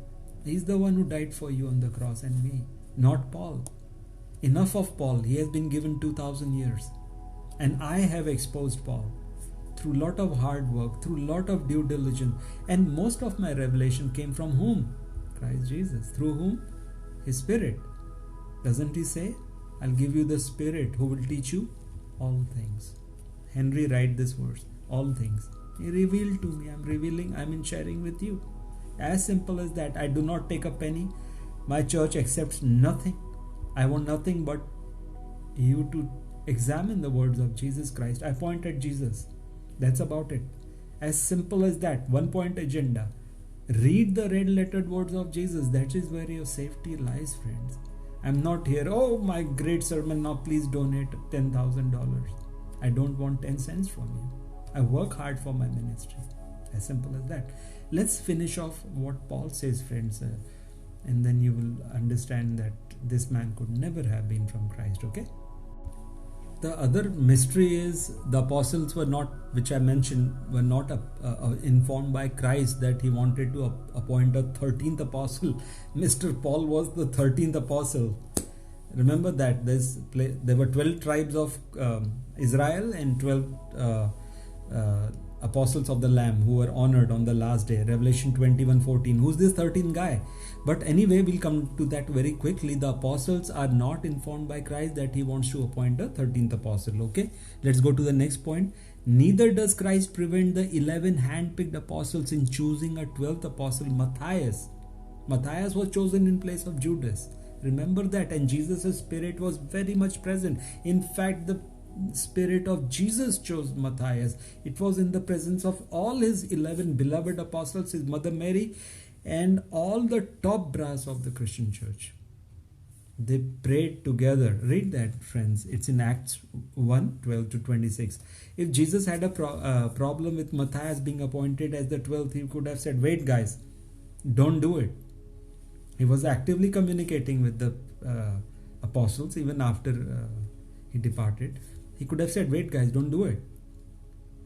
He's the one who died for you on the cross and me, not Paul. Enough of Paul. He has been given 2000 years. And I have exposed Paul through lot of hard work, through lot of due diligence. And most of my revelation came from whom? Christ Jesus. Through whom? His Spirit. Doesn't he say, I'll give you the Spirit who will teach you all things. Henry write this verse, all things. He revealed to me, I'm sharing with you. As simple as that. I do not take a penny. My church accepts nothing. I want nothing but you to examine the words of Jesus Christ. I point at Jesus. That's about it. As simple as that. 1 point agenda. Read the red lettered words of Jesus. That is where your safety lies, friends. I'm not here, oh my great sermon, now please donate $10,000. I don't want 10 cents from you. I work hard for my ministry. As simple as that. Let's finish off what Paul says, friends, and then you will understand that this man could never have been from Christ, okay? The other mystery is the apostles were not, which I mentioned, were not informed by Christ that he wanted to appoint a 13th apostle. Mr. Paul was the 13th apostle. Remember that there were 12 tribes of Israel and 12 apostles of the Lamb who were honored on the last day. Revelation 21:14. Who's this 13th guy? But anyway, we'll come to that very quickly. The apostles are not informed by Christ that he wants to appoint a 13th apostle. Okay, let's go to the next point. Neither does Christ prevent the 11 hand-picked apostles in choosing a 12th apostle, Matthias. Matthias was chosen in place of Judas. Remember that. And Jesus' Spirit was very much present. In fact, the Spirit of Jesus chose Matthias. It was in the presence of all his 11 beloved apostles, his mother Mary, and all the top brass of the Christian church. They prayed together. Read that, friends. It's in Acts 1:12-26. If Jesus had a problem with Matthias being appointed as the 12th, he could have said, wait guys, don't do it. He was actively communicating with the apostles even after he departed. He could have said, wait guys, don't do it.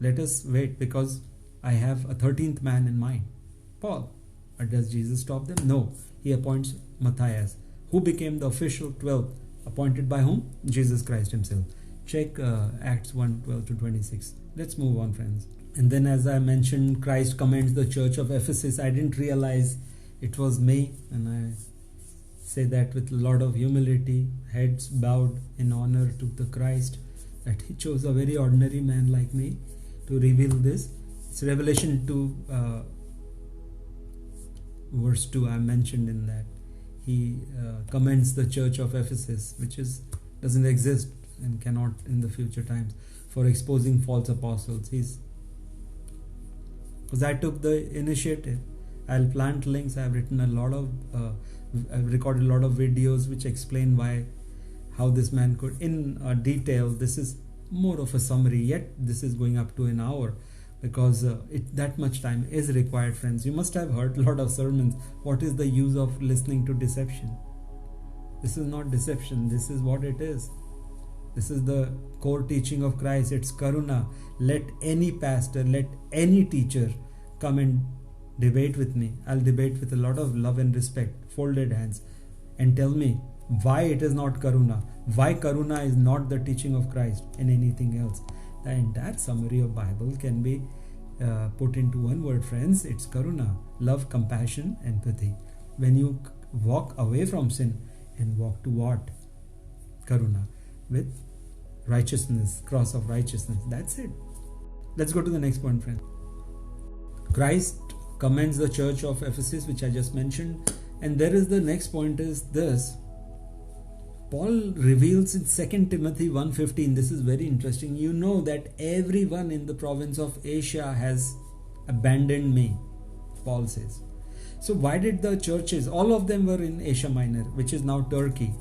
Let us wait because I have a 13th man in mind, Paul. Or does Jesus stop them? No. He appoints Matthias, who became the official 12th, appointed by whom? Jesus Christ himself. Check Acts 1:12-26. Let's move on, friends. And then, as I mentioned, Christ commends the church of Ephesus. I didn't realize it was me, and I say that with a lot of humility, heads bowed in honor to the Christ, that he chose a very ordinary man like me to reveal this. It's Revelation 2 verse 2. I mentioned in that he commends the church of Ephesus, which doesn't exist and cannot in the future times, for exposing false apostles. Because I took the initiative. I'll plant links. I've recorded a lot of videos which explain how this man could, in detail. This is more of a summary, yet this is going up to an hour because that much time is required, friends. You must have heard a lot of sermons. What is the use of listening to deception? This is not deception. This is what it is. This is the core teaching of Christ. It's Karuna. Let any pastor, let any teacher come and debate with me. I'll debate with a lot of love and respect, folded hands, and tell me why it is not Karuna, why Karuna is not the teaching of Christ and anything else. The entire summary of Bible can be put into one word, friends. It's Karuna, love, compassion, empathy. When you walk away from sin and walk to what? Karuna, with righteousness, cross of righteousness. That's it. Let's go to the next point, friends. Christ commends the church of Ephesus, which I just mentioned, and there is the next point is this. Paul reveals in 2 Timothy 1:15. This is very interesting. You know that everyone in the province of Asia has abandoned me, Paul says. So why did the churches, all of them were in Asia Minor, which is now Turkey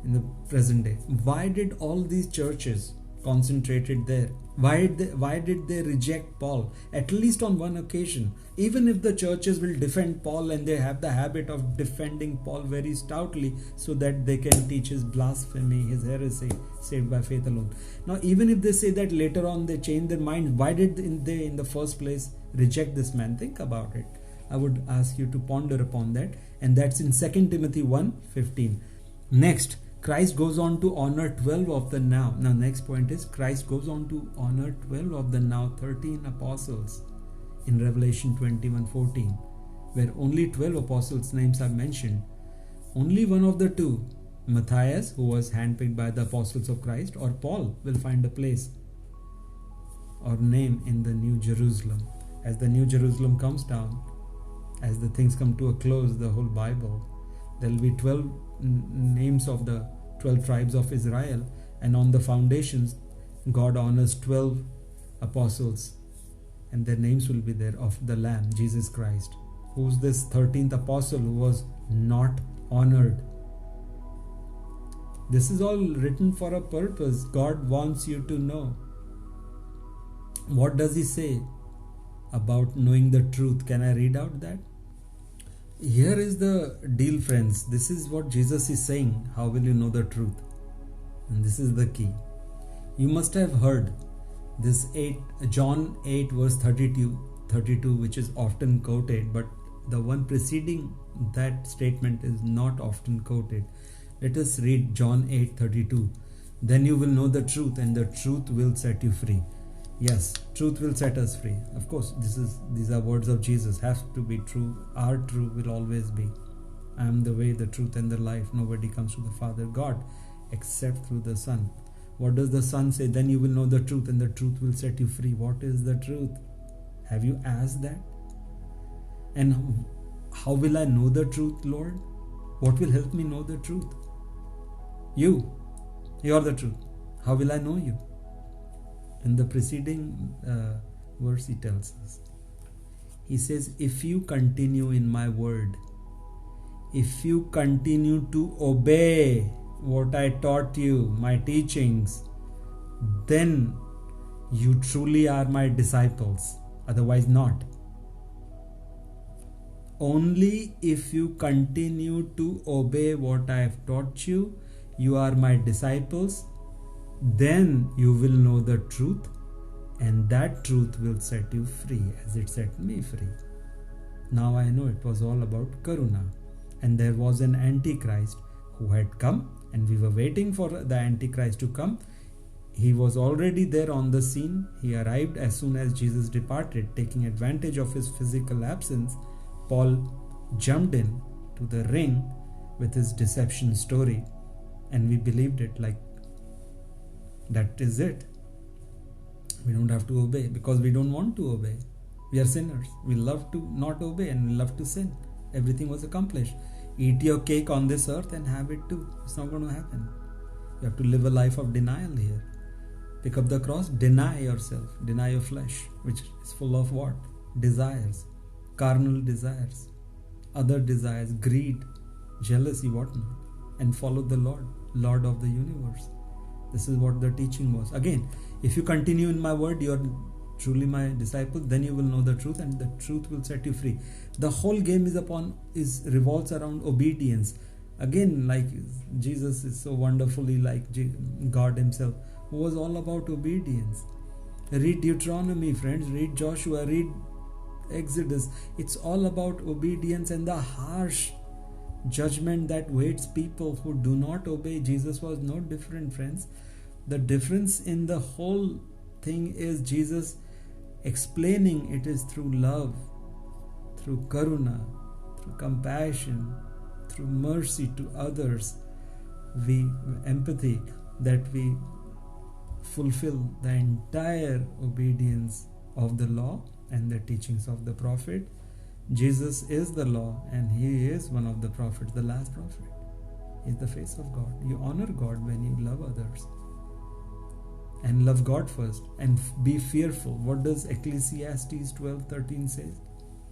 in the present day. Why did all these churches concentrated there. Why did they reject Paul? At least on one occasion. Even if the churches will defend Paul, and they have the habit of defending Paul very stoutly so that they can teach his blasphemy, his heresy, saved by faith alone. Now, even if they say that later on they change their mind, why did they in the first place reject this man? Think about it. I would ask you to ponder upon that. And that's in 2 Timothy 1:15. Next, Christ goes on to honor 12 of the now. Now, next point is Christ goes on to honor 12 of the now 13 apostles in Revelation 21:14, where only 12 apostles' names are mentioned. Only one of the two, Matthias, who was handpicked by the apostles of Christ, or Paul, will find a place or name in the New Jerusalem. As the New Jerusalem comes down, as the things come to a close, the whole Bible, there will be 12 names of the 12 tribes of Israel, and on the foundations God honors 12 apostles, and their names will be there, of the Lamb, Jesus Christ. Who's this 13th apostle who was not honored? This is all written for a purpose. God wants you to know. What does he say about knowing the truth? Can I read out that? Here is the deal, friends. This is what Jesus is saying. How will you know the truth? And this is the key. You must have heard this John 8 verse 32, which is often quoted, but the one preceding that statement is not often quoted. Let us read John 8:32. Then you will know the truth, and the truth will set you free. Yes, truth will set us free. Of course, these are words of Jesus, have to be true. Our truth will always be, I am the way, the truth, and the life. Nobody comes to the Father God except through the Son. What does the Son say? Then you will know the truth, and the truth will set you free. What is the truth? Have you asked that? And how will I know the truth, Lord? What will help me know the truth? You are the truth. How will I know you? In the preceding verse he tells us. He says, if you continue in my word, if you continue to obey what I taught you, my teachings, then you truly are my disciples. Otherwise not. Only if you continue to obey what I have taught you, you are my disciples. Then you will know the truth, and that truth will set you free as it set me free. Now I know it was all about Karuna, and there was an Antichrist who had come, and we were waiting for the Antichrist to come. He was already there on the scene. He arrived as soon as Jesus departed. Taking advantage of his physical absence, Paul jumped in to the ring with his deception story, and we believed it like that is it. We don't have to obey because we don't want to obey. We are sinners. We love to not obey and we love to sin. Everything was accomplished. Eat your cake on this earth and have it too. It's not going to happen. You have to live a life of denial here. Pick up the cross, deny yourself, deny your flesh, which is full of what? Desires, carnal desires, other desires, greed, jealousy, whatnot, and follow the Lord of the universe. This is what the teaching was. Again, if you continue in my word, you are truly my disciple, then you will know the truth, and the truth will set you free. The whole game revolves around obedience. Again, like Jesus is so wonderfully like God himself, who was all about obedience. Read Deuteronomy, friends, read Joshua, read Exodus. It's all about obedience and the harsh judgment that waits people who do not obey. Jesus was no different, friends. The difference in the whole thing is Jesus explaining it is through love, through karuna, through compassion, through mercy to others, empathy, that we fulfill the entire obedience of the law and the teachings of the prophet. Jesus is the law, and he is one of the prophets, the last prophet. He is the face of God. You honor God when you love others. And love God first, and be fearful. What does Ecclesiastes 12:13 say?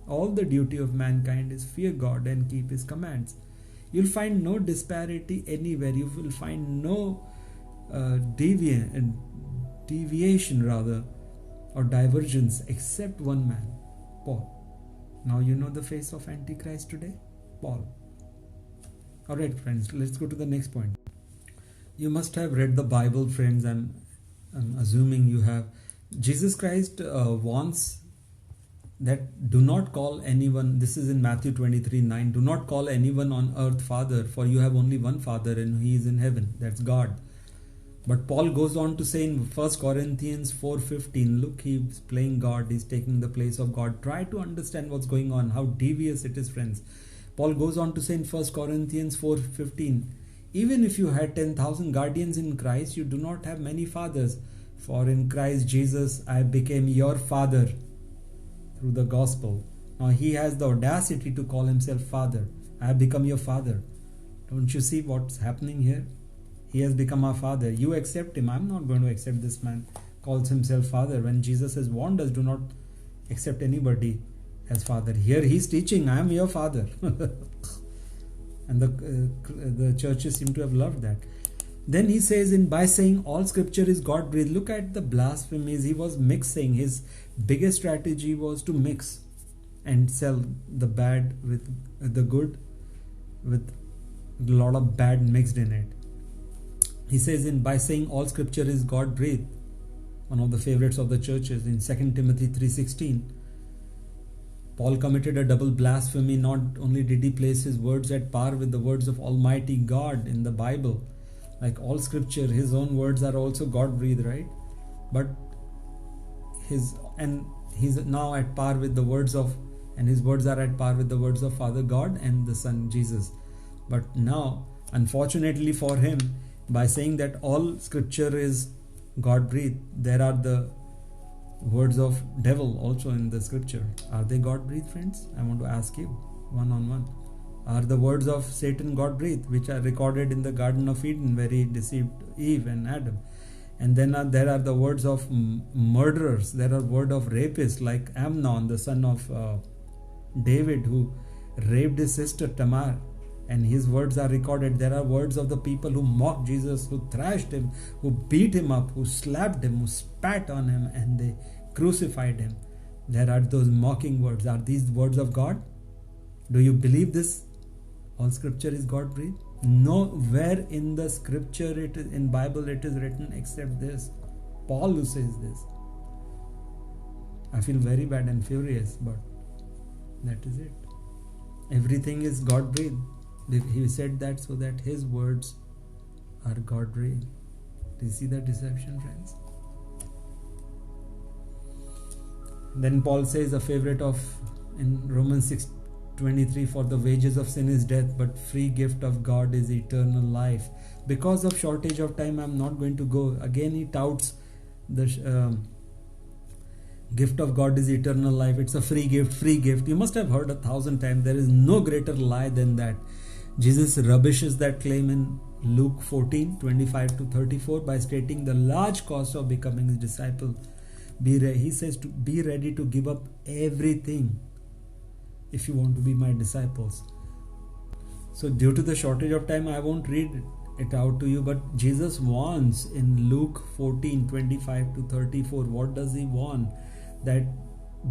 All the duty of mankind is fear God and keep his commands. You'll find no disparity anywhere. You will find no deviation rather, or divergence, except one man, Paul. Now you know the face of Antichrist today? Paul. Alright friends, let's go to the next point. You must have read the Bible, friends. I'm assuming you have. Jesus Christ wants that do not call anyone, this is in Matthew 23:9, do not call anyone on earth Father, for you have only one Father and He is in heaven, that's God. But Paul goes on to say in 1 Corinthians 4:15, look, he's playing God, he's taking the place of God. Try to understand what's going on, how devious it is, friends. Paul goes on to say in 1 Corinthians 4:15, even if you had 10,000 guardians in Christ, you do not have many fathers. For in Christ Jesus I became your father through the gospel. Now he has the audacity to call himself Father. I have become your father. Don't you see what's happening here? He has become our father. You accept him. I'm not going to accept this man calls himself Father when Jesus has warned us, do not accept anybody as Father. Here he's teaching, I am your Father. And the churches seem to have loved that. Then he says, by saying all scripture is God breathed, look at the blasphemies. He was mixing. His biggest strategy was to mix and sell the bad with the good, with a lot of bad mixed in it. He says, by saying all scripture is God breathed, one of the favorites of the churches in 2 Timothy 3:16, Paul committed a double blasphemy. Not only did he place his words at par with the words of Almighty God in the Bible, like all scripture, his own words are also God breathed, right? But he's now at par with the words of, and his words are at par with the words of Father God and the Son Jesus. But now, unfortunately for him, by saying that all scripture is God breathed, there are the words of devil also in the scripture. Are they God breathed, friends? I want to ask you one on one. Are the words of Satan God breathed, which are recorded in the Garden of Eden where he deceived Eve and Adam? And then there are the words of murderers. There are words of rapists like Amnon, the son of David, who raped his sister Tamar, and his words are recorded. There are words of the people who mocked Jesus, who thrashed him, who beat him up, who slapped him, who spat on him, and they crucified him. There are those mocking words. Are these words of God? Do you believe this? All scripture is God breathed? Nowhere in the scripture, in Bible it is written except this. Paul who says this. I feel very bad and furious, but that is it. Everything is God breathed. He said that so that his words are God breathed. Do you see the deception, friends? Then Paul says, a favorite of in Romans 6:23, for the wages of sin is death, but free gift of God is eternal life. Because of shortage of time, I'm not going to go. Again, he touts the gift of God is eternal life. It's a free gift, free gift. You must have heard 1,000 times. There is no greater lie than that. Jesus rubbishes that claim in Luke 14:25-34 by stating the large cost of becoming his disciple. He says to be ready to give up everything if you want to be my disciples. So due to the shortage of time, I won't read it out to you, but Jesus warns in Luke 14:25-34. What does he warn? That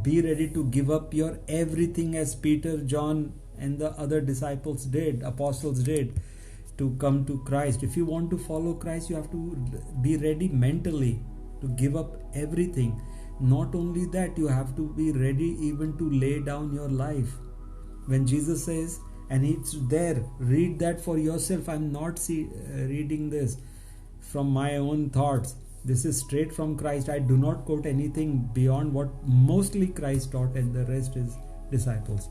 be ready to give up your everything, as Peter, John and the other disciples did, apostles did, to come to Christ. If you want to follow Christ, you have to be ready mentally to give up everything. Not only that, you have to be ready even to lay down your life. When Jesus says, and it's there, read that for yourself. I'm not reading this from my own thoughts. This is straight from Christ. I do not quote anything beyond what mostly Christ taught, and the rest is disciples.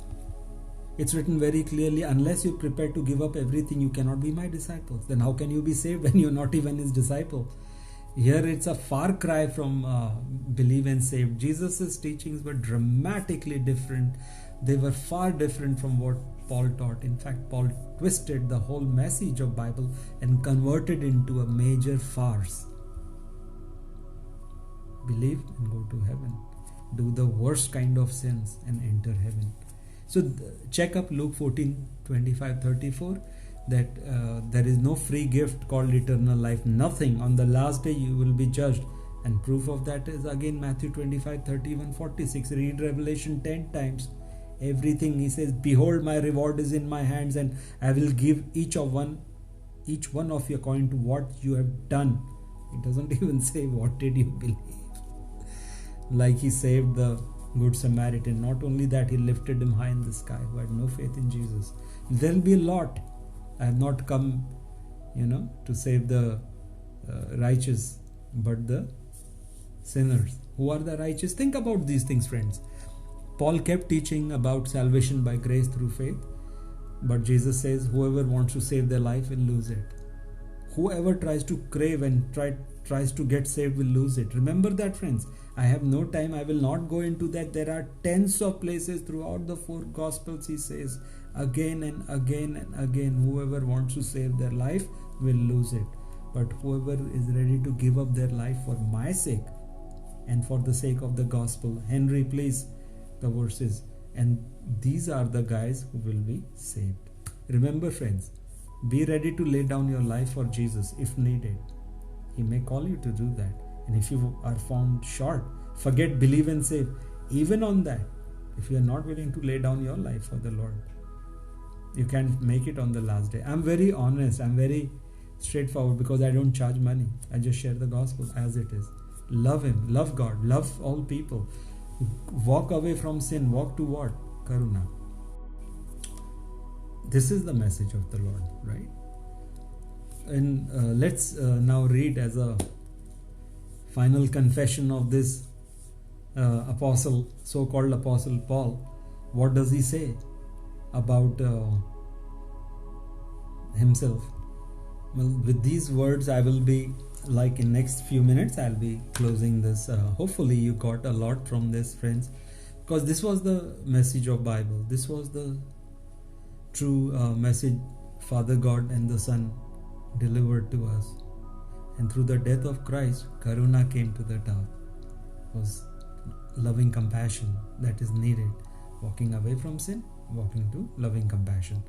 It's written very clearly, unless you're prepared to give up everything, you cannot be my disciples. Then how can you be saved when you're not even his disciple? Here it's a far cry from believe and save. Jesus' teachings were dramatically different. They were far different from what Paul taught. In fact, Paul twisted the whole message of Bible and converted it into a major farce. Believe and go to heaven. Do the worst kind of sins and enter heaven. So check up Luke 14:25-34. That there is no free gift called eternal life. Nothing. On the last day you will be judged, And proof of that is again Matthew 25:31-46. Read Revelation 10 times. Everything he says, behold, my reward is in my hands, and I will give each one of you according to what you have done. It doesn't even say what did you believe. Like he saved the Good Samaritan. Not only that, he lifted him high in the sky who had no faith in Jesus. There will be a lot. I have not come, to save the righteous, but the sinners. Who are the righteous? Think about these things, friends. Paul kept teaching about salvation by grace through faith, but Jesus says whoever wants to save their life will lose it. Whoever tries to crave and tries to get saved will lose it. Remember that, friends. I have no time. I will not go into that. There are tens of places throughout the 4 Gospels. He says again and again and again, whoever wants to save their life will lose it. But whoever is ready to give up their life for my sake and for the sake of the gospel. Henry, please, the verses. And these are the guys who will be saved. Remember, friends, be ready to lay down your life for Jesus if needed. He may call you to do that. And if you are found short, forget, believe and save. Even on that, if you are not willing to lay down your life for the Lord, you can't make it on the last day. I'm very honest. I'm very straightforward because I don't charge money. I just share the gospel as it is. Love Him, love God, love all people. Walk away from sin. Walk to what? Karuna. This is the message of the Lord, right? And let's now read as a final confession of this apostle, so-called Apostle Paul. What does he say about himself? Well, with these words, I will be, like in next few minutes, I'll be closing this. Hopefully you got a lot from this, friends, because this was the message of Bible. This was the true message Father God and the Son delivered to us. And through the death of Christ, Karuna came to the top. It was loving compassion that is needed. Walking away from sin, walking to loving compassion.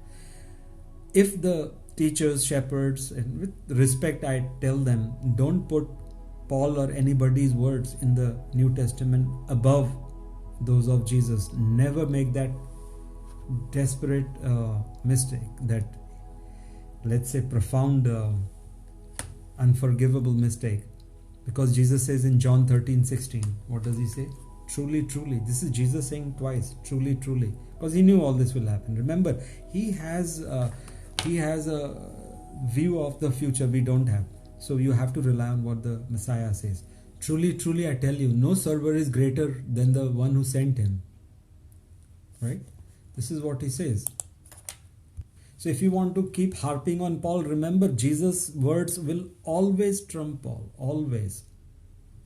If the teachers, shepherds, and with respect I tell them, don't put Paul or anybody's words in the New Testament above those of Jesus. Never make that desperate mistake, that, let's say, profound unforgivable mistake, because Jesus says in John 13:16, what does he say? Truly, truly. This is Jesus saying twice, truly, truly, because he knew all this will happen. Remember, he has a view of the future we don't have, so you have to rely on what the Messiah says. Truly, truly, I tell you, no server is greater than the one who sent him. Right? This is what he says. So if you want to keep harping on Paul, remember, Jesus' words will always trump Paul, always.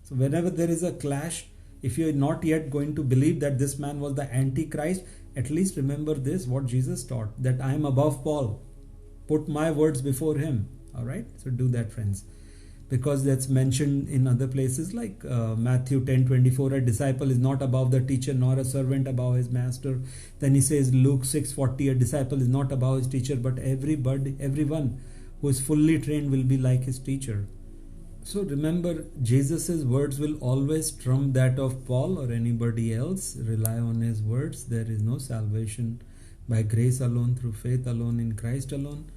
So whenever there is a clash, if you're not yet going to believe that this man was the Antichrist, at least remember this, what Jesus taught, that I am above Paul. Put my words before him. All right? So do that, friends. Because that's mentioned in other places like Matthew 10:24, a disciple is not above the teacher, nor a servant above his master. Then he says Luke 6:40, a disciple is not above his teacher, but everyone who is fully trained will be like his teacher. So remember, Jesus' words will always trump that of Paul or anybody else. Rely on his words. There is no salvation by grace alone, through faith alone, in Christ alone.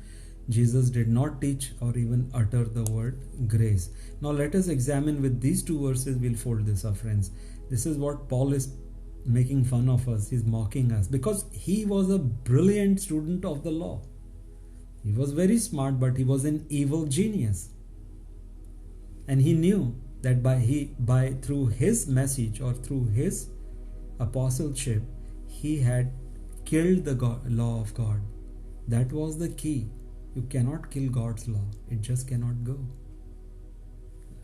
Jesus did not teach or even utter the word grace. Now let us examine with these two verses. We'll fold this up, friends. This is what Paul is making fun of us. He's mocking us because he was a brilliant student of the law. He was very smart, but he was an evil genius. And he knew that through his message or through his apostleship, he had killed the law of God. That was the key. You cannot kill God's law. It just cannot go.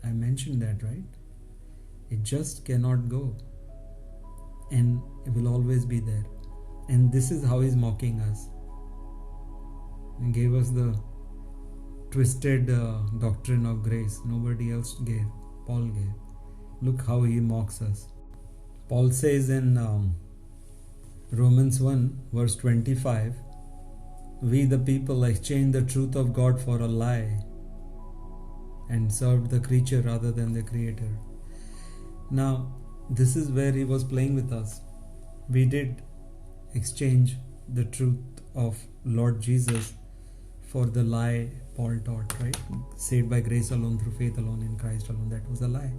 I mentioned that, right? It just cannot go. And it will always be there. And this is how he's mocking us. And gave us the twisted doctrine of grace. Nobody else gave. Paul gave. Look how he mocks us. Paul says in Romans 1 verse 25, we the people exchanged the truth of God for a lie and served the creature rather than the Creator. Now, this is where he was playing with us. We did exchange the truth of Lord Jesus for the lie Paul taught, right? Saved by grace alone, through faith alone, in Christ alone. That was a lie.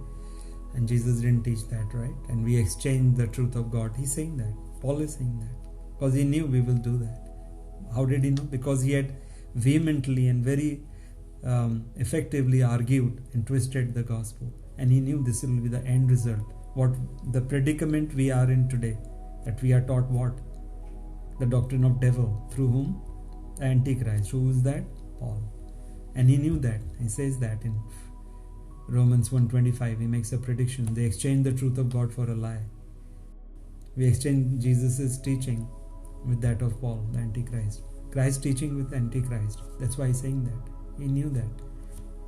And Jesus didn't teach that, right? And we exchanged the truth of God. He's saying that. Paul is saying that. Because he knew we will do that. How did he know? Because he had vehemently and very effectively argued and twisted the gospel. And he knew this will be the end result. What the predicament we are in today. That we are taught what? The doctrine of devil. Through whom? The Antichrist. Who is that? Paul. And he knew that. He says that in Romans 1:25. He makes a prediction. They exchanged the truth of God for a lie. We exchange Jesus' teaching with that of Paul, the Antichrist. Christ's teaching with Antichrist. That's why he's saying that. He knew that.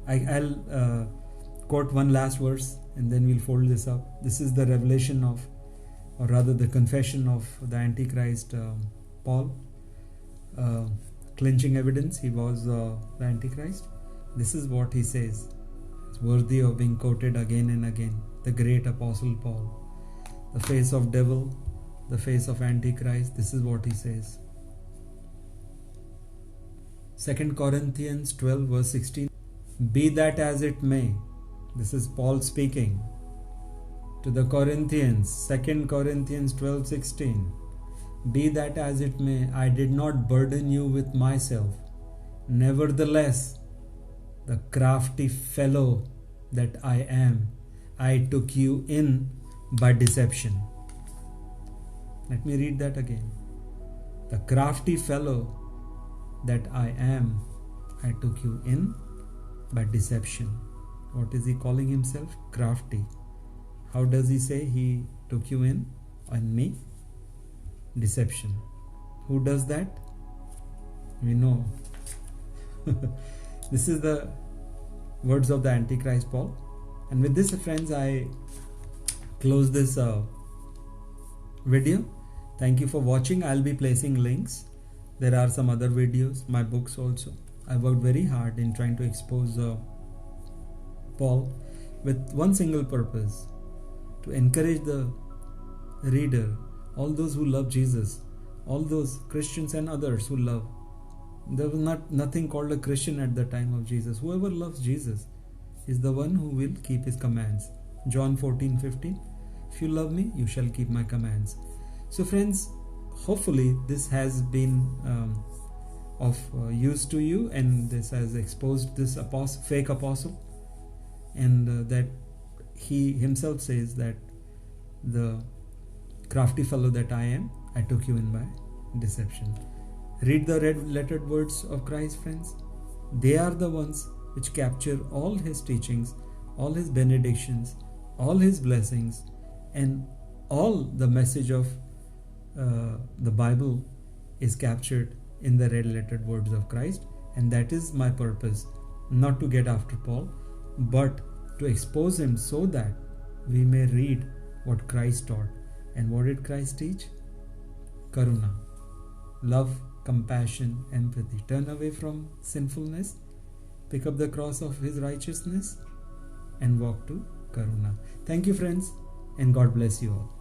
I'll quote one last verse and then we'll fold this up. This is the revelation of, or rather the confession of the Antichrist, Paul. Clinching evidence, he was the Antichrist. This is what he says. It's worthy of being quoted again and again. The great Apostle Paul. The face of devil, the face of Antichrist. This is what he says. 2 Corinthians 12 verse 16. Be that as it may. This is Paul speaking to the Corinthians. 2 Corinthians 12:16. Be that as it may, I did not burden you with myself. Nevertheless, the crafty fellow that I am, I took you in by deception. Let me read that again. The crafty fellow that I am, I took you in by deception. What is he calling himself? Crafty. How does he say he took you in? And me? Deception. Who does that? We know. This is the words of the Antichrist Paul. And with this, friends, I close this video. Thank you for watching. I'll be placing links. There are some other videos, my books also. I worked very hard in trying to expose Paul with one single purpose: to encourage the reader, all those who love Jesus, all those Christians and others who love. There was nothing called a Christian at the time of Jesus. Whoever loves Jesus is the one who will keep his commands. John 14:15. If you love me, you shall keep my commands. So friends, hopefully this has been of use to you, and this has exposed this fake apostle, and that he himself says that the crafty fellow that I am, I took you in by deception. Read the red lettered words of Christ, friends. They are the ones which capture all his teachings, all his benedictions, all his blessings, and all the message of the Bible is captured in the red lettered words of Christ. And that is my purpose, not to get after Paul, but to expose him so that we may read what Christ taught. And what did Christ teach? Karuna, love, compassion, empathy. Turn away from sinfulness, pick up the cross of his righteousness, and walk to Karuna. Thank you, friends, and God bless you all.